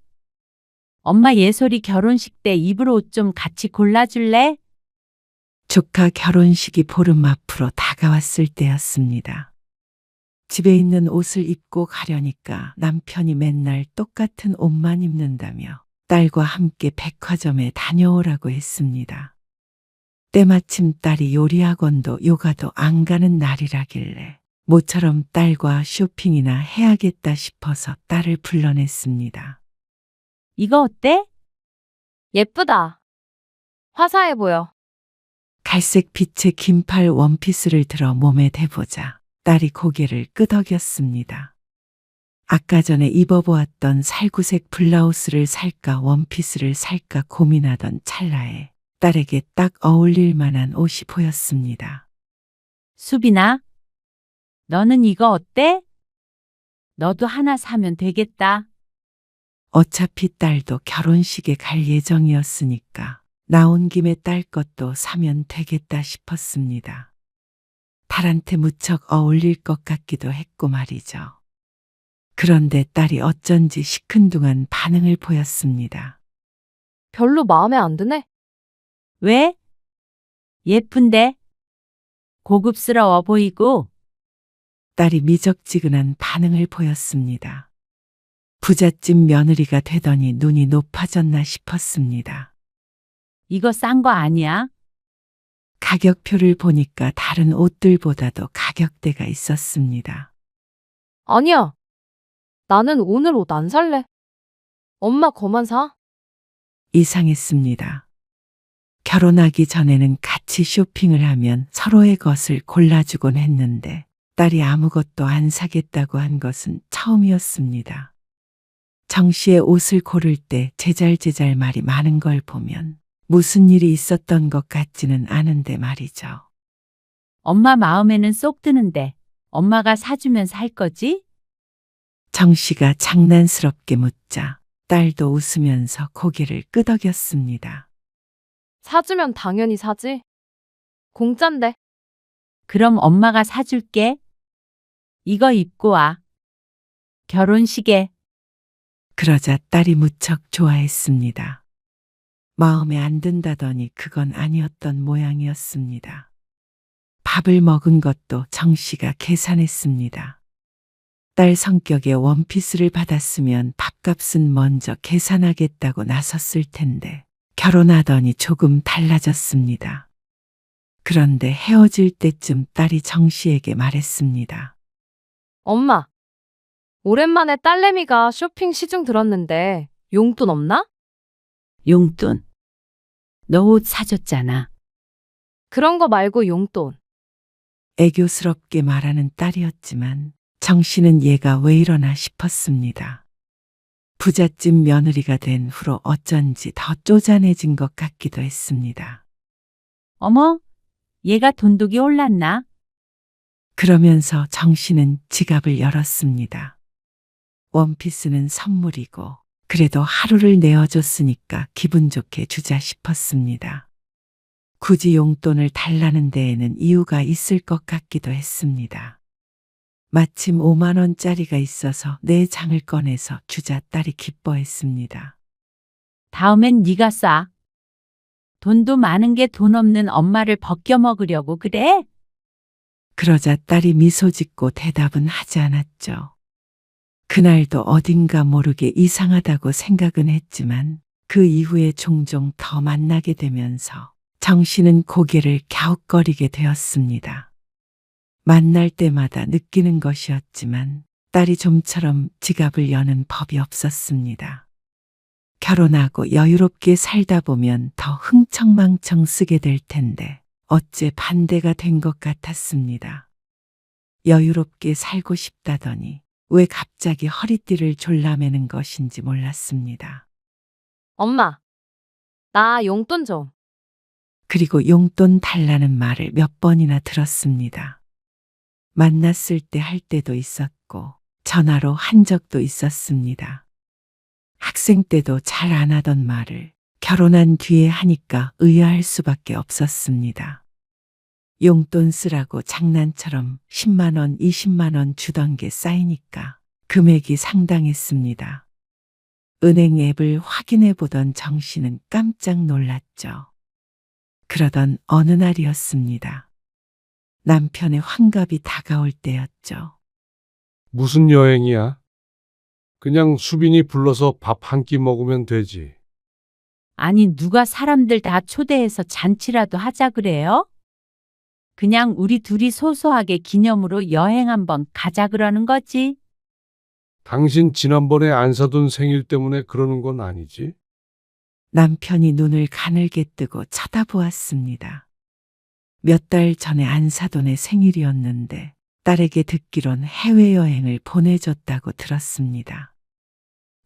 엄마 예솔이 결혼식 때 입을 옷 좀 같이 골라줄래? 조카 결혼식이 보름 앞으로 다가왔을 때였습니다. 집에 있는 옷을 입고 가려니까 남편이 맨날 똑같은 옷만 입는다며 딸과 함께 백화점에 다녀오라고 했습니다. 때마침 딸이 요리학원도 요가도 안 가는 날이라길래 모처럼 딸과 쇼핑이나 해야겠다 싶어서 딸을 불러냈습니다. 이거 어때? 예쁘다. 화사해 보여. 갈색 빛의 긴팔 원피스를 들어 몸에 대보자 딸이 고개를 끄덕였습니다. 아까 전에 입어보았던 살구색 블라우스를 살까 원피스를 살까 고민하던 찰나에 딸에게 딱 어울릴 만한 옷이 보였습니다. 수빈아, 너는 이거 어때? 너도 하나 사면 되겠다. 어차피 딸도 결혼식에 갈 예정이었으니까 나온 김에 딸 것도 사면 되겠다 싶었습니다. 딸한테 무척 어울릴 것 같기도 했고 말이죠. 그런데 딸이 어쩐지 시큰둥한 반응을 보였습니다. 별로 마음에 안 드네. 왜? 예쁜데? 고급스러워 보이고. 딸이 미적지근한 반응을 보였습니다. 부잣집 며느리가 되더니 눈이 높아졌나 싶었습니다. 이거 싼 거 아니야? 가격표를 보니까 다른 옷들보다도 가격대가 있었습니다. 아니야. 나는 오늘 옷 안 살래. 엄마 거만 사. 이상했습니다. 결혼하기 전에는 같이 쇼핑을 하면 서로의 것을 골라주곤 했는데 딸이 아무것도 안 사겠다고 한 것은 처음이었습니다. 정 씨의 옷을 고를 때 제잘제잘 말이 많은 걸 보면 무슨 일이 있었던 것 같지는 않은데 말이죠. 엄마 마음에는 쏙 드는데 엄마가 사주면 살 거지? 정 씨가 장난스럽게 묻자 딸도 웃으면서 고개를 끄덕였습니다. 사주면 당연히 사지. 공짠데. 그럼 엄마가 사줄게. 이거 입고 와. 결혼식에. 그러자 딸이 무척 좋아했습니다. 마음에 안 든다더니 그건 아니었던 모양이었습니다. 밥을 먹은 것도 정 씨가 계산했습니다. 딸 성격에 원피스를 받았으면 밥값은 먼저 계산하겠다고 나섰을 텐데 결혼하더니 조금 달라졌습니다. 그런데 헤어질 때쯤 딸이 정 씨에게 말했습니다. 엄마. 오랜만에 딸내미가 쇼핑 시중 들었는데 용돈 없나? 용돈. 너 옷 사줬잖아. 그런 거 말고 용돈. 애교스럽게 말하는 딸이었지만 정 씨는 얘가 왜 이러나 싶었습니다. 부잣집 며느리가 된 후로 어쩐지 더 쪼잔해진 것 같기도 했습니다. 어머, 얘가 돈독이 올랐나? 그러면서 정 씨는 지갑을 열었습니다. 원피스는 선물이고 그래도 하루를 내어줬으니까 기분 좋게 주자 싶었습니다. 굳이 용돈을 달라는 데에는 이유가 있을 것 같기도 했습니다. 마침 5만 원짜리가 있어서 내 장을 꺼내서 주자 딸이 기뻐했습니다. 다음엔 네가 싸. 돈도 많은 게 돈 없는 엄마를 벗겨 먹으려고 그래? 그러자 딸이 미소 짓고 대답은 하지 않았죠. 그날도 어딘가 모르게 이상하다고 생각은 했지만 그 이후에 종종 더 만나게 되면서 정 씨는 고개를 갸웃거리게 되었습니다. 만날 때마다 느끼는 것이었지만 딸이 좀처럼 지갑을 여는 법이 없었습니다. 결혼하고 여유롭게 살다 보면 더 흥청망청 쓰게 될 텐데 어째 반대가 된 것 같았습니다. 여유롭게 살고 싶다더니 왜 갑자기 허리띠를 졸라매는 것인지 몰랐습니다. 엄마, 나 용돈 좀. 그리고 용돈 달라는 말을 몇 번이나 들었습니다. 만났을 때 할 때도 있었고 전화로 한 적도 있었습니다. 학생 때도 잘 안 하던 말을 결혼한 뒤에 하니까 의아할 수밖에 없었습니다. 용돈 쓰라고 장난처럼 10만 원, 20만 원 주던 게 쌓이니까 금액이 상당했습니다. 은행 앱을 확인해 보던 정 씨는 깜짝 놀랐죠. 그러던 어느 날이었습니다. 남편의 환갑이 다가올 때였죠. 무슨 여행이야? 그냥 수빈이 불러서 밥 한 끼 먹으면 되지. 아니, 누가 사람들 다 초대해서 잔치라도 하자 그래요? 그냥 우리 둘이 소소하게 기념으로 여행 한번 가자 그러는 거지. 당신 지난번에 안 사둔 생일 때문에 그러는 건 아니지? 남편이 눈을 가늘게 뜨고 쳐다보았습니다. 몇 달 전에 안사돈의 생일이었는데 딸에게 듣기론 해외여행을 보내줬다고 들었습니다.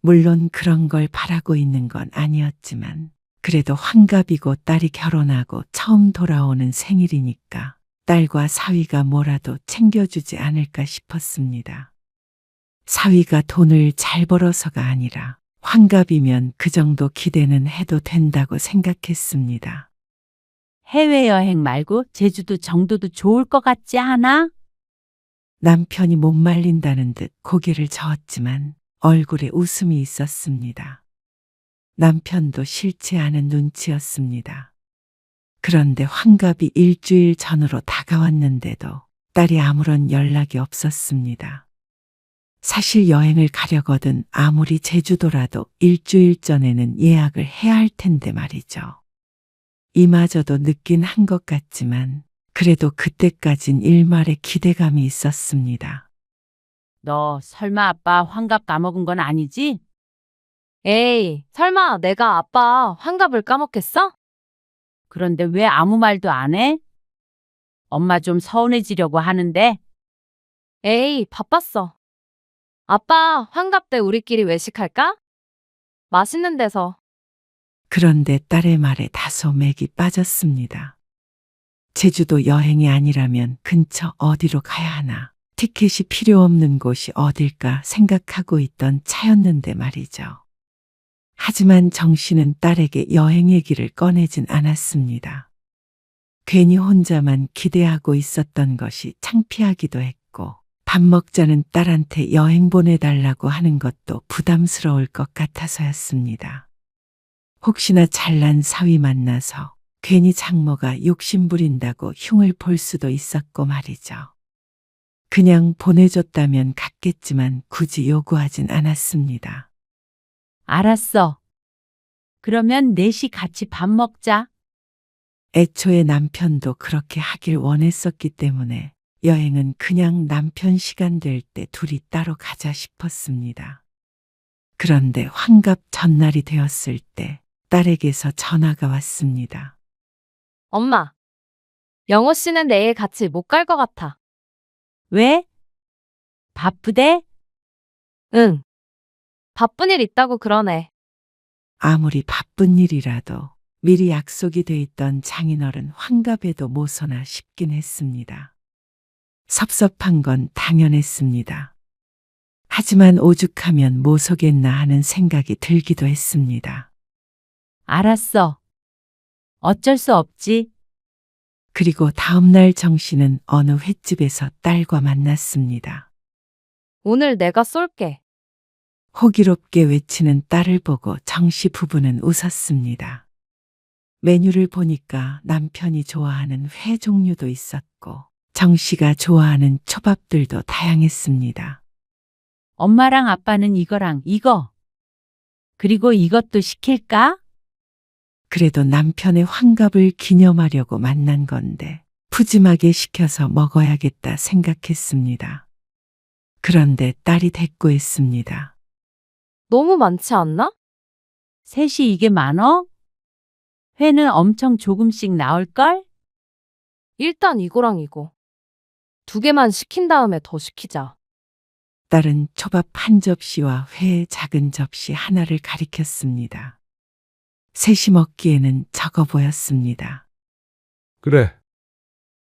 물론 그런 걸 바라고 있는 건 아니었지만 그래도 환갑이고 딸이 결혼하고 처음 돌아오는 생일이니까 딸과 사위가 뭐라도 챙겨주지 않을까 싶었습니다. 사위가 돈을 잘 벌어서가 아니라 환갑이면 그 정도 기대는 해도 된다고 생각했습니다. 해외여행 말고 제주도 정도도 좋을 것 같지 않아? 남편이 못 말린다는 듯 고개를 저었지만 얼굴에 웃음이 있었습니다. 남편도 싫지 않은 눈치였습니다. 그런데 환갑이 일주일 전으로 다가왔는데도 딸이 아무런 연락이 없었습니다. 사실 여행을 가려거든 아무리 제주도라도 일주일 전에는 예약을 해야 할 텐데 말이죠. 이마저도 늦긴 한 것 같지만 그래도 그때까진 일말의 기대감이 있었습니다. 너 설마 아빠 환갑 까먹은 건 아니지? 에이, 설마 내가 아빠 환갑을 까먹겠어? 그런데 왜 아무 말도 안 해? 엄마 좀 서운해지려고 하는데. 에이, 바빴어. 아빠 환갑 때 우리끼리 외식할까? 맛있는 데서. 그런데 딸의 말에 다소 맥이 빠졌습니다. 제주도 여행이 아니라면 근처 어디로 가야 하나, 티켓이 필요 없는 곳이 어딜까 생각하고 있던 차였는데 말이죠. 하지만 정 씨는 딸에게 여행 얘기를 꺼내진 않았습니다. 괜히 혼자만 기대하고 있었던 것이 창피하기도 했고, 밥 먹자는 딸한테 여행 보내달라고 하는 것도 부담스러울 것 같아서였습니다. 혹시나 잘난 사위 만나서 괜히 장모가 욕심 부린다고 흉을 볼 수도 있었고 말이죠. 그냥 보내줬다면 갔겠지만 굳이 요구하진 않았습니다. 알았어. 그러면 넷이 같이 밥 먹자. 애초에 남편도 그렇게 하길 원했었기 때문에 여행은 그냥 남편 시간 될 때 둘이 따로 가자 싶었습니다. 그런데 환갑 전날이 되었을 때 딸에게서 전화가 왔습니다. 엄마, 영호 씨는 내일 같이 못 갈 것 같아. 왜? 바쁘대? 응. 바쁜 일 있다고 그러네. 아무리 바쁜 일이라도 미리 약속이 돼 있던 장인어른 환갑에도 모서나 싶긴 했습니다. 섭섭한 건 당연했습니다. 하지만 오죽하면 모서겠나 하는 생각이 들기도 했습니다. 알았어. 어쩔 수 없지. 그리고 다음날 정 씨는 어느 횟집에서 딸과 만났습니다. 오늘 내가 쏠게. 호기롭게 외치는 딸을 보고 정 씨 부부는 웃었습니다. 메뉴를 보니까 남편이 좋아하는 회 종류도 있었고 정 씨가 좋아하는 초밥들도 다양했습니다. 엄마랑 아빠는 이거랑 이거. 그리고 이것도 시킬까? 그래도 남편의 환갑을 기념하려고 만난 건데 푸짐하게 시켜서 먹어야겠다 생각했습니다. 그런데 딸이 대꾸했습니다. 너무 많지 않나? 셋이 이게 많어? 회는 엄청 조금씩 나올걸? 일단 이거랑 이거. 2개만 시킨 다음에 더 시키자. 딸은 초밥 한 접시와 회 작은 접시 하나를 가리켰습니다. 셋이 먹기에는 적어 보였습니다. 그래.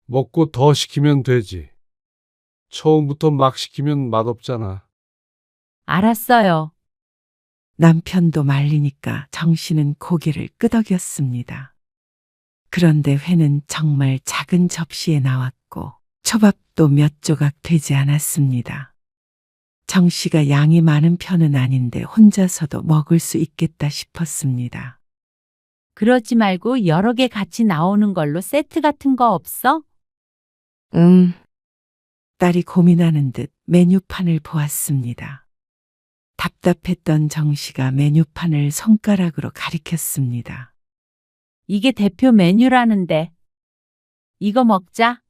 먹고 더 시키면 되지. 처음부터 막 시키면 맛없잖아. 알았어요. 남편도 말리니까 정씨는 고개를 끄덕였습니다. 그런데 회는 정말 작은 접시에 나왔고 초밥도 몇 조각 되지 않았습니다. 정씨가 양이 많은 편은 아닌데 혼자서도 먹을 수 있겠다 싶었습니다. 그러지 말고 여러 개 같이 나오는 걸로 세트 같은 거 없어? 딸이 고민하는 듯 메뉴판을 보았습니다. 답답했던 정씨가 메뉴판을 손가락으로 가리켰습니다. 이게 대표 메뉴라는데. 이거 먹자.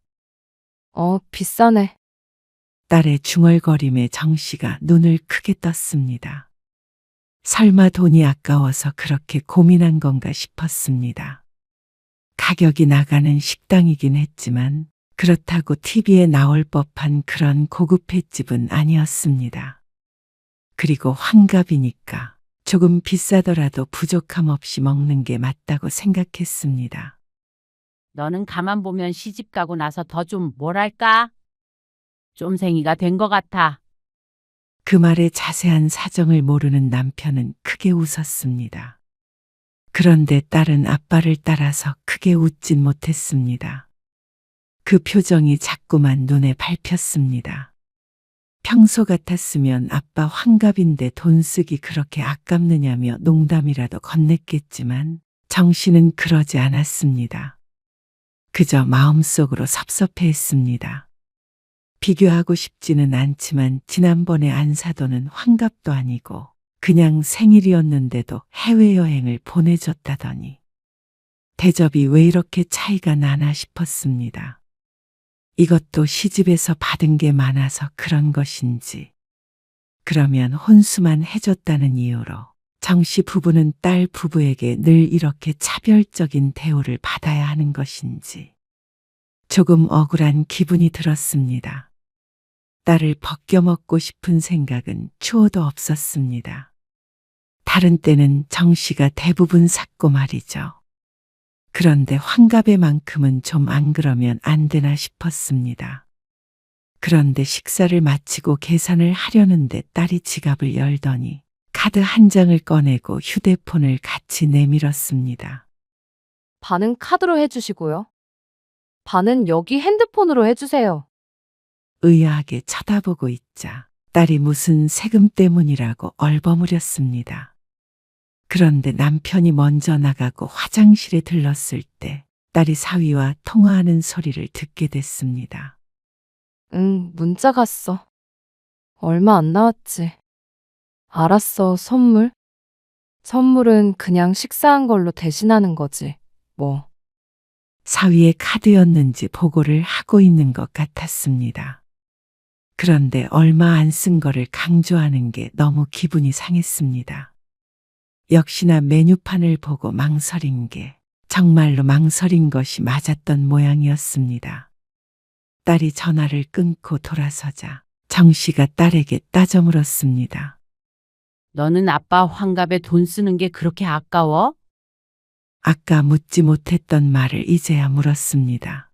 비싸네. 딸의 중얼거림에 정씨가 눈을 크게 떴습니다. 설마 돈이 아까워서 그렇게 고민한 건가 싶었습니다. 가격이 나가는 식당이긴 했지만 그렇다고 TV에 나올 법한 그런 고급 횟집은 아니었습니다. 그리고 환갑이니까 조금 비싸더라도 부족함 없이 먹는 게 맞다고 생각했습니다. 너는 가만 보면 시집 가고 나서 더 좀 뭐랄까? 쫌생이가 된 것 같아. 그 말의 자세한 사정을 모르는 남편은 크게 웃었습니다. 그런데 딸은 아빠를 따라서 크게 웃진 못했습니다. 그 표정이 자꾸만 눈에 밟혔습니다. 평소 같았으면 아빠 환갑인데 돈 쓰기 그렇게 아깝느냐며 농담이라도 건넸겠지만 정씨는 그러지 않았습니다. 그저 마음속으로 섭섭해했습니다. 비교하고 싶지는 않지만 지난번에 안 사도는 환갑도 아니고 그냥 생일이었는데도 해외여행을 보내줬다더니 대접이 왜 이렇게 차이가 나나 싶었습니다. 이것도 시집에서 받은 게 많아서 그런 것인지, 그러면 혼수만 해줬다는 이유로 정씨 부부는 딸 부부에게 늘 이렇게 차별적인 대우를 받아야 하는 것인지 조금 억울한 기분이 들었습니다. 딸을 벗겨먹고 싶은 생각은 추호도 없었습니다. 다른 때는 정씨가 대부분 샀고 말이죠. 그런데 환갑에만큼은 좀 안 그러면 안 되나 싶었습니다. 그런데 식사를 마치고 계산을 하려는데 딸이 지갑을 열더니 카드 한 장을 꺼내고 휴대폰을 같이 내밀었습니다. 반은 카드로 해주시고요. 반은 여기 핸드폰으로 해주세요. 의아하게 쳐다보고 있자 딸이 무슨 세금 때문이라고 얼버무렸습니다. 그런데 남편이 먼저 나가고 화장실에 들렀을 때 딸이 사위와 통화하는 소리를 듣게 됐습니다. 문자 갔어. 얼마 안 나왔지. 알았어, 선물. 선물은 그냥 식사한 걸로 대신하는 거지, 뭐. 사위의 카드였는지 보고를 하고 있는 것 같았습니다. 그런데 얼마 안 쓴 거를 강조하는 게 너무 기분이 상했습니다. 역시나 메뉴판을 보고 망설인 게 정말로 망설인 것이 맞았던 모양이었습니다. 딸이 전화를 끊고 돌아서자 정씨가 딸에게 따져 물었습니다. 너는 아빠 환갑에 돈 쓰는 게 그렇게 아까워? 아까 묻지 못했던 말을 이제야 물었습니다.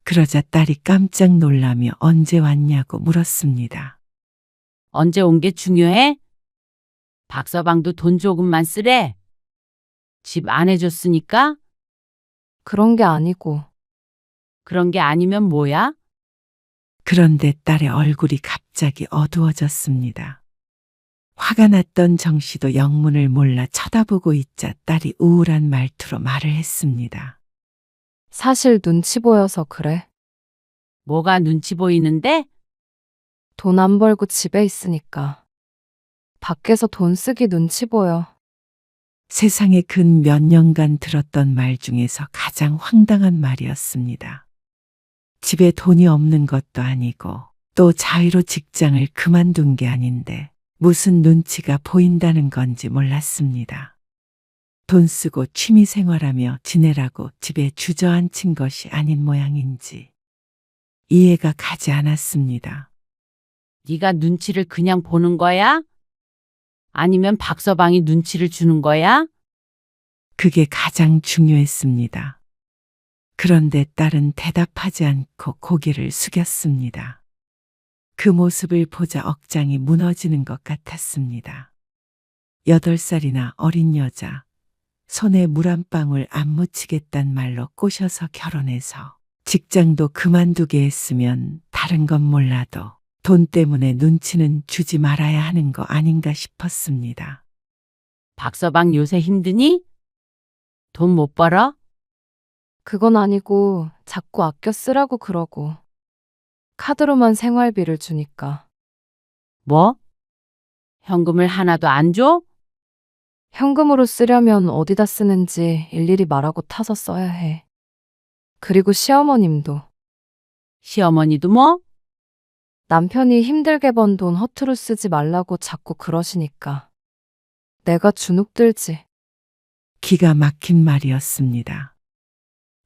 그러자 딸이 깜짝 놀라며 언제 왔냐고 물었습니다. 언제 온 게 중요해? 박서방도 돈 조금만 쓰래. 집 안 해줬으니까? 그런 게 아니고. 그런 게 아니면 뭐야? 그런데 딸의 얼굴이 갑자기 어두워졌습니다. 화가 났던 정씨도 영문을 몰라 쳐다보고 있자 딸이 우울한 말투로 말을 했습니다. 사실 눈치 보여서 그래. 뭐가 눈치 보이는데? 돈 안 벌고 집에 있으니까. 밖에서 돈 쓰기 눈치 보여. 세상에 근 몇 년간 들었던 말 중에서 가장 황당한 말이었습니다. 집에 돈이 없는 것도 아니고 또 자의로 직장을 그만둔 게 아닌데 무슨 눈치가 보인다는 건지 몰랐습니다. 돈 쓰고 취미 생활하며 지내라고 집에 주저앉힌 것이 아닌 모양인지 이해가 가지 않았습니다. 네가 눈치를 그냥 보는 거야? 아니면 박서방이 눈치를 주는 거야? 그게 가장 중요했습니다. 그런데 딸은 대답하지 않고 고개를 숙였습니다. 그 모습을 보자 억장이 무너지는 것 같았습니다. 8살이나 어린 여자, 손에 물 한 방울 안 묻히겠단 말로 꼬셔서 결혼해서 직장도 그만두게 했으면 다른 건 몰라도 돈 때문에 눈치는 주지 말아야 하는 거 아닌가 싶었습니다. 박서방 요새 힘드니? 돈 못 벌어? 그건 아니고 자꾸 아껴 쓰라고 그러고 카드로만 생활비를 주니까. 뭐? 현금을 하나도 안 줘? 현금으로 쓰려면 어디다 쓰는지 일일이 말하고 타서 써야 해. 그리고 시어머님도. 시어머니도 뭐? 남편이 힘들게 번 돈 허투루 쓰지 말라고 자꾸 그러시니까. 내가 주눅 들지. 기가 막힌 말이었습니다.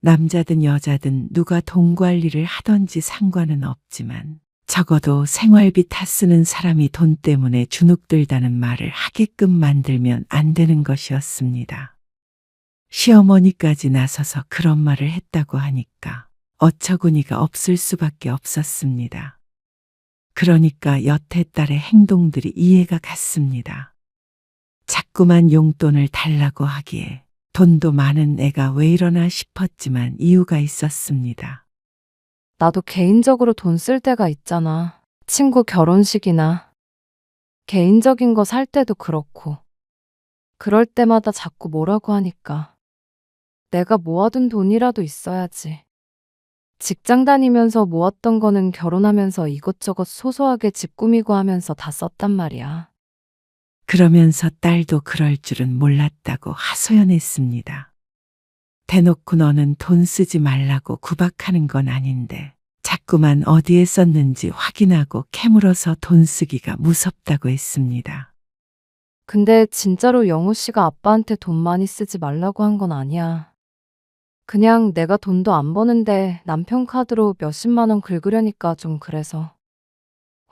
남자든 여자든 누가 돈 관리를 하던지 상관은 없지만 적어도 생활비 타 쓰는 사람이 돈 때문에 주눅들다는 말을 하게끔 만들면 안 되는 것이었습니다. 시어머니까지 나서서 그런 말을 했다고 하니까 어처구니가 없을 수밖에 없었습니다. 그러니까 여태 딸의 행동들이 이해가 갔습니다. 자꾸만 용돈을 달라고 하기에 돈도 많은 애가 왜 이러나 싶었지만 이유가 있었습니다. 나도 개인적으로 돈 쓸 때가 있잖아. 친구 결혼식이나 개인적인 거 살 때도 그렇고. 그럴 때마다 자꾸 뭐라고 하니까. 내가 모아둔 돈이라도 있어야지. 직장 다니면서 모았던 거는 결혼하면서 이것저것 소소하게 집 꾸미고 하면서 다 썼단 말이야. 그러면서 딸도 그럴 줄은 몰랐다고 하소연했습니다. 대놓고 너는 돈 쓰지 말라고 구박하는 건 아닌데 자꾸만 어디에 썼는지 확인하고 캐물어서 돈 쓰기가 무섭다고 했습니다. 근데 진짜로 영우 씨가 아빠한테 돈 많이 쓰지 말라고 한 건 아니야. 그냥 내가 돈도 안 버는데 남편 카드로 몇십만 원 긁으려니까 좀 그래서.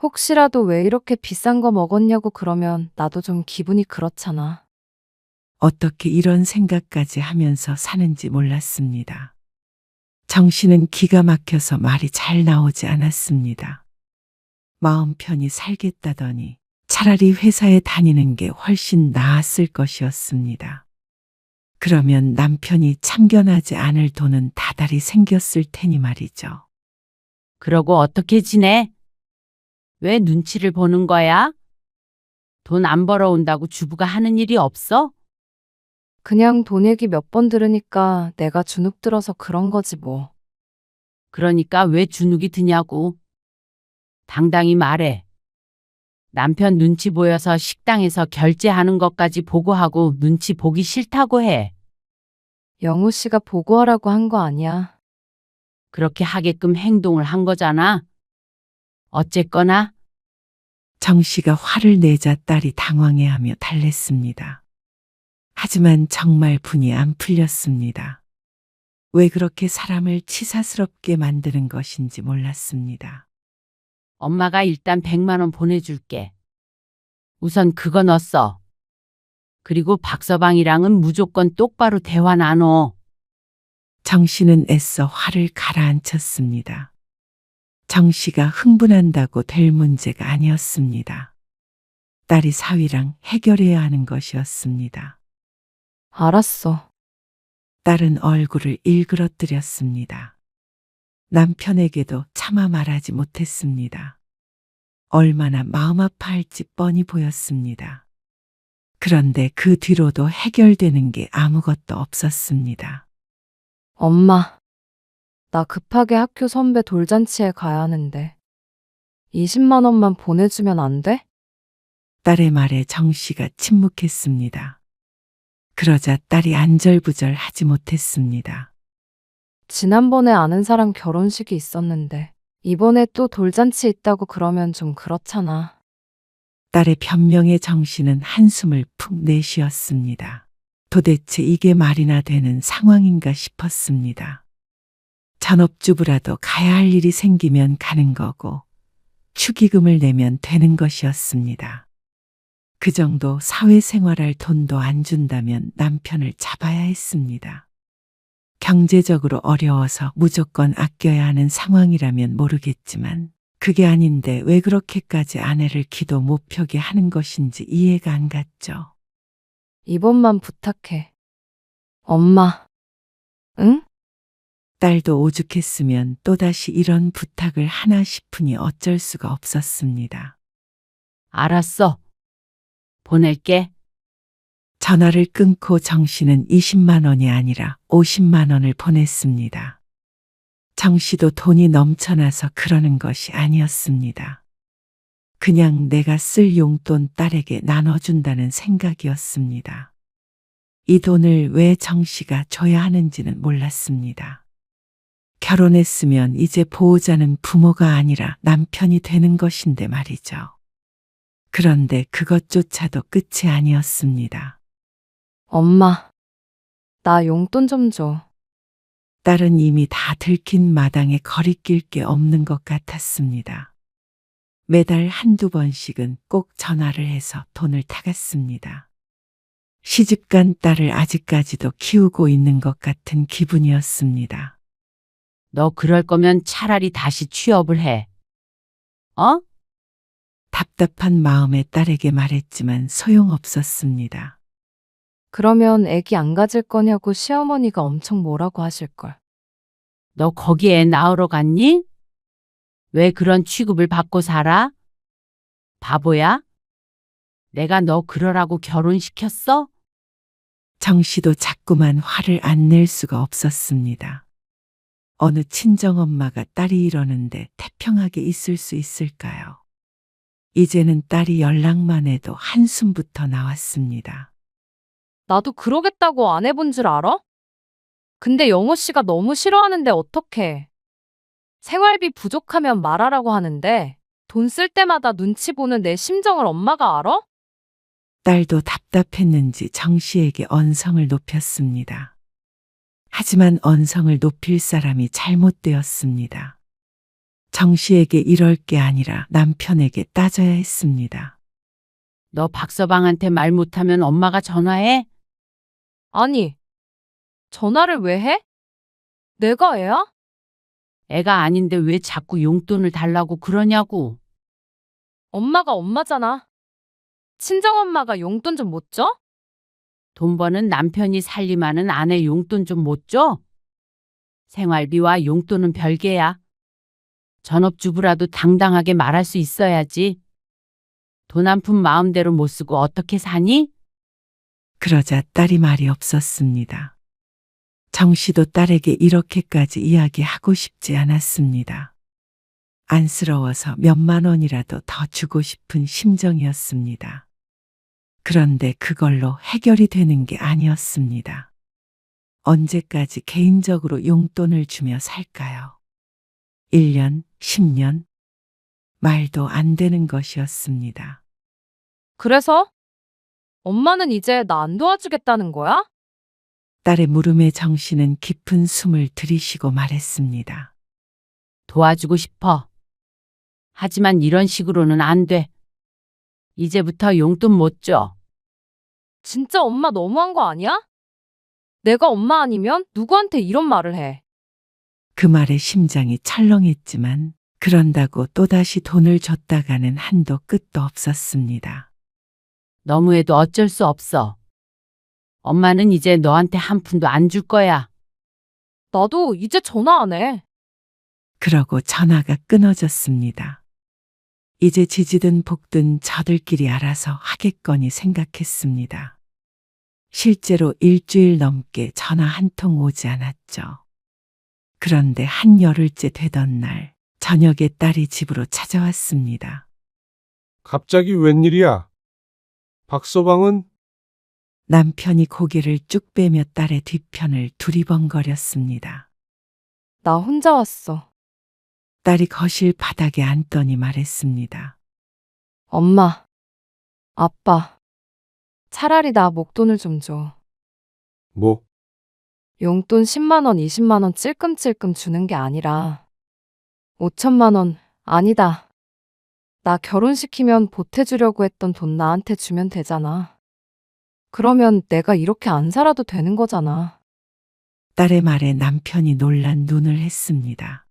혹시라도 왜 이렇게 비싼 거 먹었냐고 그러면 나도 좀 기분이 그렇잖아. 어떻게 이런 생각까지 하면서 사는지 몰랐습니다. 정씨는 기가 막혀서 말이 잘 나오지 않았습니다. 마음 편히 살겠다더니 차라리 회사에 다니는 게 훨씬 나았을 것이었습니다. 그러면 남편이 참견하지 않을 돈은 다달이 생겼을 테니 말이죠. 그러고 어떻게 지내? 왜 눈치를 보는 거야? 돈 안 벌어온다고 주부가 하는 일이 없어? 그냥 돈 얘기 몇 번 들으니까 내가 주눅 들어서 그런 거지 뭐. 그러니까 왜 주눅이 드냐고. 당당히 말해. 남편 눈치 보여서 식당에서 결제하는 것까지 보고하고 눈치 보기 싫다고 해. 영우 씨가 보고하라고 한 거 아니야. 그렇게 하게끔 행동을 한 거잖아. 어쨌거나 정씨가 화를 내자 딸이 당황해하며 달랬습니다. 하지만 정말 분이 안 풀렸습니다. 왜 그렇게 사람을 치사스럽게 만드는 것인지 몰랐습니다. 엄마가 일단 100만 원 보내줄게. 우선 그거 넣었어. 그리고 박서방이랑은 무조건 똑바로 대화 나눠. 정씨는 애써 화를 가라앉혔습니다. 정씨가 흥분한다고 될 문제가 아니었습니다. 딸이 사위랑 해결해야 하는 것이었습니다. 알았어. 딸은 얼굴을 일그러뜨렸습니다. 남편에게도 차마 말하지 못했습니다. 얼마나 마음 아파할지 뻔히 보였습니다. 그런데 그 뒤로도 해결되는 게 아무것도 없었습니다. 엄마, 나 급하게 학교 선배 돌잔치에 가야 하는데 20만 원만 보내주면 안 돼? 딸의 말에 정씨가 침묵했습니다. 그러자 딸이 안절부절 하지 못했습니다. 지난번에 아는 사람 결혼식이 있었는데 이번에 또 돌잔치 있다고 그러면 좀 그렇잖아. 딸의 변명에 정씨는 한숨을 푹 내쉬었습니다. 도대체 이게 말이나 되는 상황인가 싶었습니다. 전업주부라도 가야 할 일이 생기면 가는 거고 축의금을 내면 되는 것이었습니다. 그 정도 사회생활할 돈도 안 준다면 남편을 잡아야 했습니다. 경제적으로 어려워서 무조건 아껴야 하는 상황이라면 모르겠지만 그게 아닌데 왜 그렇게까지 아내를 기도 못 펴게 하는 것인지 이해가 안 갔죠. 이번만 부탁해. 엄마. 응? 딸도 오죽했으면 또다시 이런 부탁을 하나 싶으니 어쩔 수가 없었습니다. 알았어. 보낼게. 전화를 끊고 정씨는 20만 원이 아니라 50만 원을 보냈습니다. 정씨도 돈이 넘쳐나서 그러는 것이 아니었습니다. 그냥 내가 쓸 용돈 딸에게 나눠준다는 생각이었습니다. 이 돈을 왜 정씨가 줘야 하는지는 몰랐습니다. 결혼했으면 이제 보호자는 부모가 아니라 남편이 되는 것인데 말이죠. 그런데 그것조차도 끝이 아니었습니다. 엄마. 나 용돈 좀 줘. 딸은 이미 다 들킨 마당에 거리낄 게 없는 것 같았습니다. 매달 한두 번씩은 꼭 전화를 해서 돈을 타갔습니다. 시집간 딸을 아직까지도 키우고 있는 것 같은 기분이었습니다. 너 그럴 거면 차라리 다시 취업을 해. 어? 답답한 마음에 딸에게 말했지만 소용없었습니다. 그러면 애기 안 가질 거냐고 시어머니가 엄청 뭐라고 하실걸. 너 거기에 낳으러 갔니? 왜 그런 취급을 받고 살아? 바보야? 내가 너 그러라고 결혼시켰어? 정씨도 자꾸만 화를 안 낼 수가 없었습니다. 어느 친정엄마가 딸이 이러는데 태평하게 있을 수 있을까요? 이제는 딸이 연락만 해도 한숨부터 나왔습니다. 나도 그러겠다고 안 해본 줄 알아? 근데 영호 씨가 너무 싫어하는데 어떡해. 생활비 부족하면 말하라고 하는데 돈 쓸 때마다 눈치 보는 내 심정을 엄마가 알아? 딸도 답답했는지 정씨에게 언성을 높였습니다. 하지만 언성을 높일 사람이 잘못되었습니다. 정씨에게 이럴 게 아니라 남편에게 따져야 했습니다. 너 박서방한테 말 못하면 엄마가 전화해? 아니, 전화를 왜 해? 내가 애야? 애가 아닌데 왜 자꾸 용돈을 달라고 그러냐고. 엄마가 엄마잖아. 친정엄마가 용돈 좀 못 줘? 돈 버는 남편이 살림하는 아내 용돈 좀 못 줘? 생활비와 용돈은 별개야. 전업주부라도 당당하게 말할 수 있어야지. 돈 한 푼 마음대로 못 쓰고 어떻게 사니? 그러자 딸이 말이 없었습니다. 정씨도 딸에게 이렇게까지 이야기하고 싶지 않았습니다. 안쓰러워서 몇만 원이라도 더 주고 싶은 심정이었습니다. 그런데 그걸로 해결이 되는 게 아니었습니다. 언제까지 개인적으로 용돈을 주며 살까요? 1년, 10년? 말도 안 되는 것이었습니다. 그래서? 엄마는 이제 나 안 도와주겠다는 거야? 딸의 물음에 정씨는 깊은 숨을 들이쉬고 말했습니다. 도와주고 싶어. 하지만 이런 식으로는 안 돼. 이제부터 용돈 못 줘. 진짜 엄마 너무한 거 아니야? 내가 엄마 아니면 누구한테 이런 말을 해? 그 말에 심장이 철렁했지만 그런다고 또다시 돈을 줬다가는 한도 끝도 없었습니다. 너무해도 어쩔 수 없어. 엄마는 이제 너한테 한 푼도 안 줄 거야. 나도 이제 전화 안 해. 그러고 전화가 끊어졌습니다. 이제 지지든 볶든 저들끼리 알아서 하겠거니 생각했습니다. 실제로 일주일 넘게 전화 한 통 오지 않았죠. 그런데 한 열흘째 되던 날 저녁에 딸이 집으로 찾아왔습니다. 갑자기 웬일이야? 박서방은? 남편이 고개를 쭉 빼며 딸의 뒤편을 두리번거렸습니다. 나 혼자 왔어. 딸이 거실 바닥에 앉더니 말했습니다. 엄마, 아빠, 차라리 나 목돈을 좀 줘. 뭐? 용돈 10만 원, 20만 원 찔끔찔끔 주는 게 아니라 5천만 원, 아니다. 나 결혼시키면 보태주려고 했던 돈 나한테 주면 되잖아. 그러면 내가 이렇게 안 살아도 되는 거잖아. 딸의 말에 남편이 놀란 눈을 했습니다.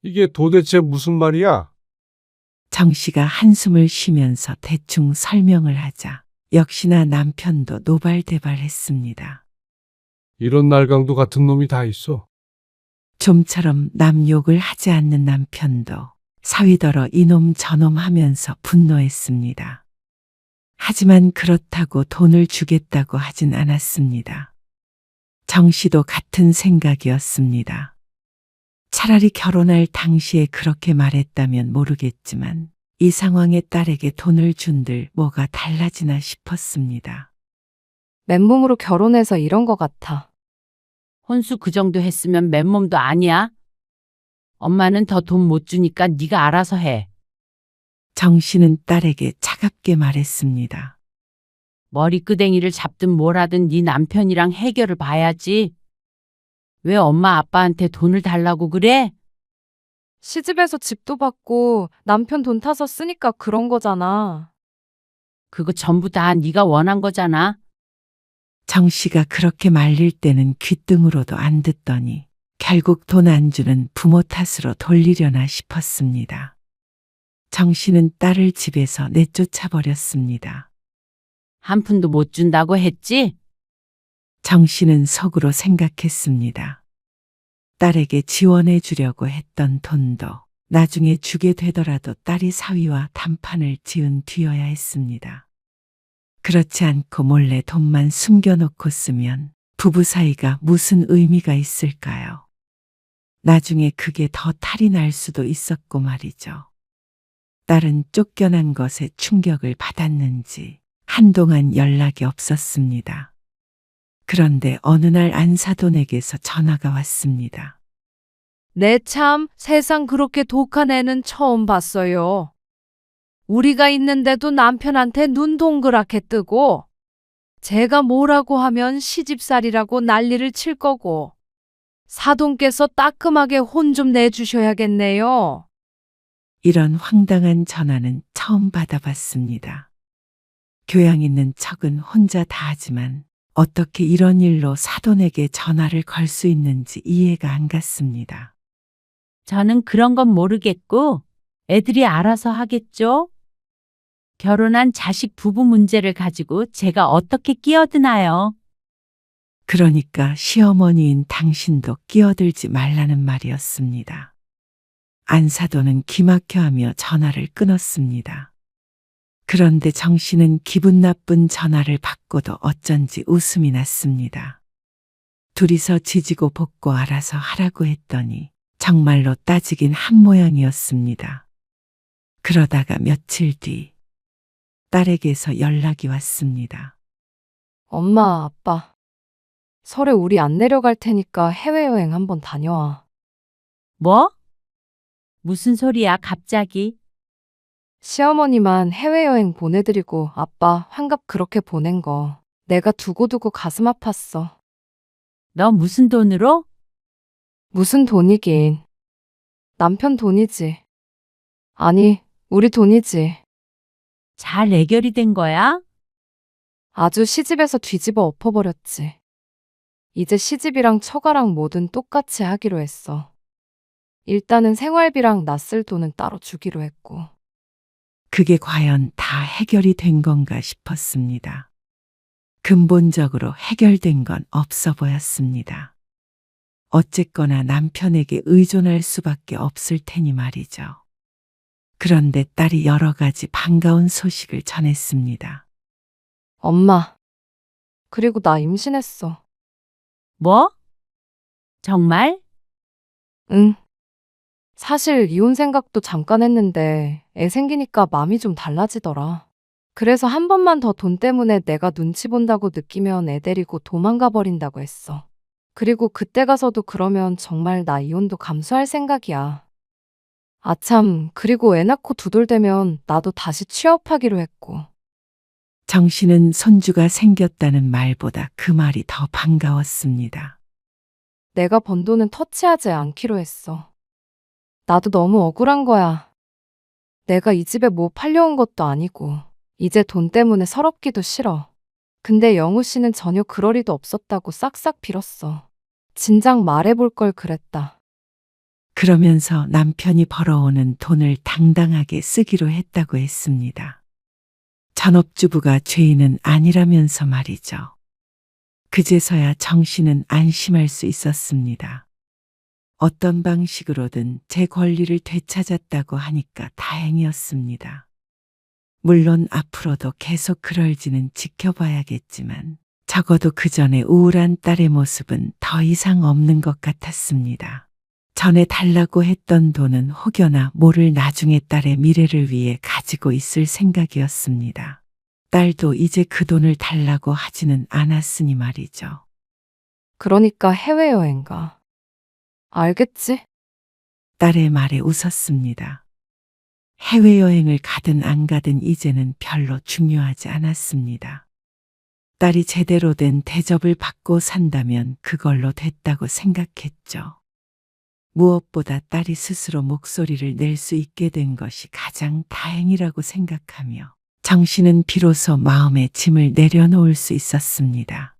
이게 도대체 무슨 말이야? 정 씨가 한숨을 쉬면서 대충 설명을 하자 역시나 남편도 노발대발했습니다. 이런 날강도 같은 놈이 다 있어. 좀처럼 남 욕을 하지 않는 남편도 사위더러 이놈 저놈 하면서 분노했습니다. 하지만 그렇다고 돈을 주겠다고 하진 않았습니다. 정 씨도 같은 생각이었습니다. 차라리 결혼할 당시에 그렇게 말했다면 모르겠지만 이 상황에 딸에게 돈을 준들 뭐가 달라지나 싶었습니다. 맨몸으로 결혼해서 이런 거 같아. 혼수 그 정도 했으면 맨몸도 아니야. 엄마는 더 돈 못 주니까 네가 알아서 해. 정 씨는 딸에게 차갑게 말했습니다. 머리끄댕이를 잡든 뭘 하든 네 남편이랑 해결을 봐야지. 왜 엄마 아빠한테 돈을 달라고 그래? 시집에서 집도 받고 남편 돈 타서 쓰니까 그런 거잖아. 그거 전부 다 네가 원한 거잖아. 정 씨가 그렇게 말릴 때는 귓등으로도 안 듣더니 결국 돈 안 주는 부모 탓으로 돌리려나 싶었습니다. 정 씨는 딸을 집에서 내쫓아 버렸습니다. 한 푼도 못 준다고 했지? 정 씨는 속으로 생각했습니다. 딸에게 지원해 주려고 했던 돈도 나중에 주게 되더라도 딸이 사위와 단판을 지은 뒤여야 했습니다. 그렇지 않고 몰래 돈만 숨겨놓고 쓰면 부부 사이가 무슨 의미가 있을까요? 나중에 그게 더 탈이 날 수도 있었고 말이죠. 딸은 쫓겨난 것에 충격을 받았는지 한동안 연락이 없었습니다. 그런데 어느 날 안사돈에게서 전화가 왔습니다. 내 참 세상 그렇게 독한 애는 처음 봤어요. 우리가 있는데도 남편한테 눈 동그랗게 뜨고 제가 뭐라고 하면 시집살이라고 난리를 칠 거고 사돈께서 따끔하게 혼 좀 내주셔야겠네요. 이런 황당한 전화는 처음 받아봤습니다. 교양 있는 척은 혼자 다 하지만 어떻게 이런 일로 사돈에게 전화를 걸 수 있는지 이해가 안 갔습니다. 저는 그런 건 모르겠고 애들이 알아서 하겠죠? 결혼한 자식 부부 문제를 가지고 제가 어떻게 끼어드나요? 그러니까 시어머니인 당신도 끼어들지 말라는 말이었습니다. 안사돈은 기막혀하며 전화를 끊었습니다. 그런데 정 씨는 기분 나쁜 전화를 받고도 어쩐지 웃음이 났습니다. 둘이서 지지고 볶고 알아서 하라고 했더니 정말로 따지긴 한 모양이었습니다. 그러다가 며칠 뒤 딸에게서 연락이 왔습니다. 엄마, 아빠, 설에 우리 안 내려갈 테니까 해외여행 한번 다녀와. 뭐? 무슨 소리야 갑자기? 시어머니만 해외여행 보내드리고 아빠 환갑 그렇게 보낸 거 내가 두고두고 가슴 아팠어. 너 무슨 돈으로? 무슨 돈이긴. 남편 돈이지. 아니, 우리 돈이지. 잘 해결이 된 거야? 아주 시집에서 뒤집어 엎어버렸지. 이제 시집이랑 처가랑 뭐든 똑같이 하기로 했어. 일단은 생활비랑 낯쓸 돈은 따로 주기로 했고. 그게 과연 다 해결이 된 건가 싶었습니다. 근본적으로 해결된 건 없어 보였습니다. 어쨌거나 남편에게 의존할 수밖에 없을 테니 말이죠. 그런데 딸이 여러 가지 반가운 소식을 전했습니다. 엄마, 그리고 나 임신했어. 뭐? 정말? 응. 사실 이혼 생각도 잠깐 했는데 애 생기니까 마음이 좀 달라지더라. 그래서 한 번만 더 돈 때문에 내가 눈치 본다고 느끼면 애 데리고 도망가 버린다고 했어. 그리고 그때 가서도 그러면 정말 나 이혼도 감수할 생각이야. 아참, 그리고 애 낳고 2돌 되면 나도 다시 취업하기로 했고. 정 씨는 손주가 생겼다는 말보다 그 말이 더 반가웠습니다. 내가 번 돈은 터치하지 않기로 했어. 나도 너무 억울한 거야. 내가 이 집에 뭐 팔려온 것도 아니고 이제 돈 때문에 서럽기도 싫어. 근데 영우 씨는 전혀 그럴 리도 없었다고 싹싹 빌었어. 진작 말해볼 걸 그랬다. 그러면서 남편이 벌어오는 돈을 당당하게 쓰기로 했다고 했습니다. 전업주부가 죄인은 아니라면서 말이죠. 그제서야 정 씨는 안심할 수 있었습니다. 어떤 방식으로든 제 권리를 되찾았다고 하니까 다행이었습니다. 물론 앞으로도 계속 그럴지는 지켜봐야겠지만 적어도 그 전에 우울한 딸의 모습은 더 이상 없는 것 같았습니다. 전에 달라고 했던 돈은 혹여나 모를 나중에 딸의 미래를 위해 가지고 있을 생각이었습니다. 딸도 이제 그 돈을 달라고 하지는 않았으니 말이죠. 그러니까 해외여행 가. 알겠지? 딸의 말에 웃었습니다. 해외여행을 가든 안 가든 이제는 별로 중요하지 않았습니다. 딸이 제대로 된 대접을 받고 산다면 그걸로 됐다고 생각했죠. 무엇보다 딸이 스스로 목소리를 낼 수 있게 된 것이 가장 다행이라고 생각하며 정 씨는 비로소 마음의 짐을 내려놓을 수 있었습니다.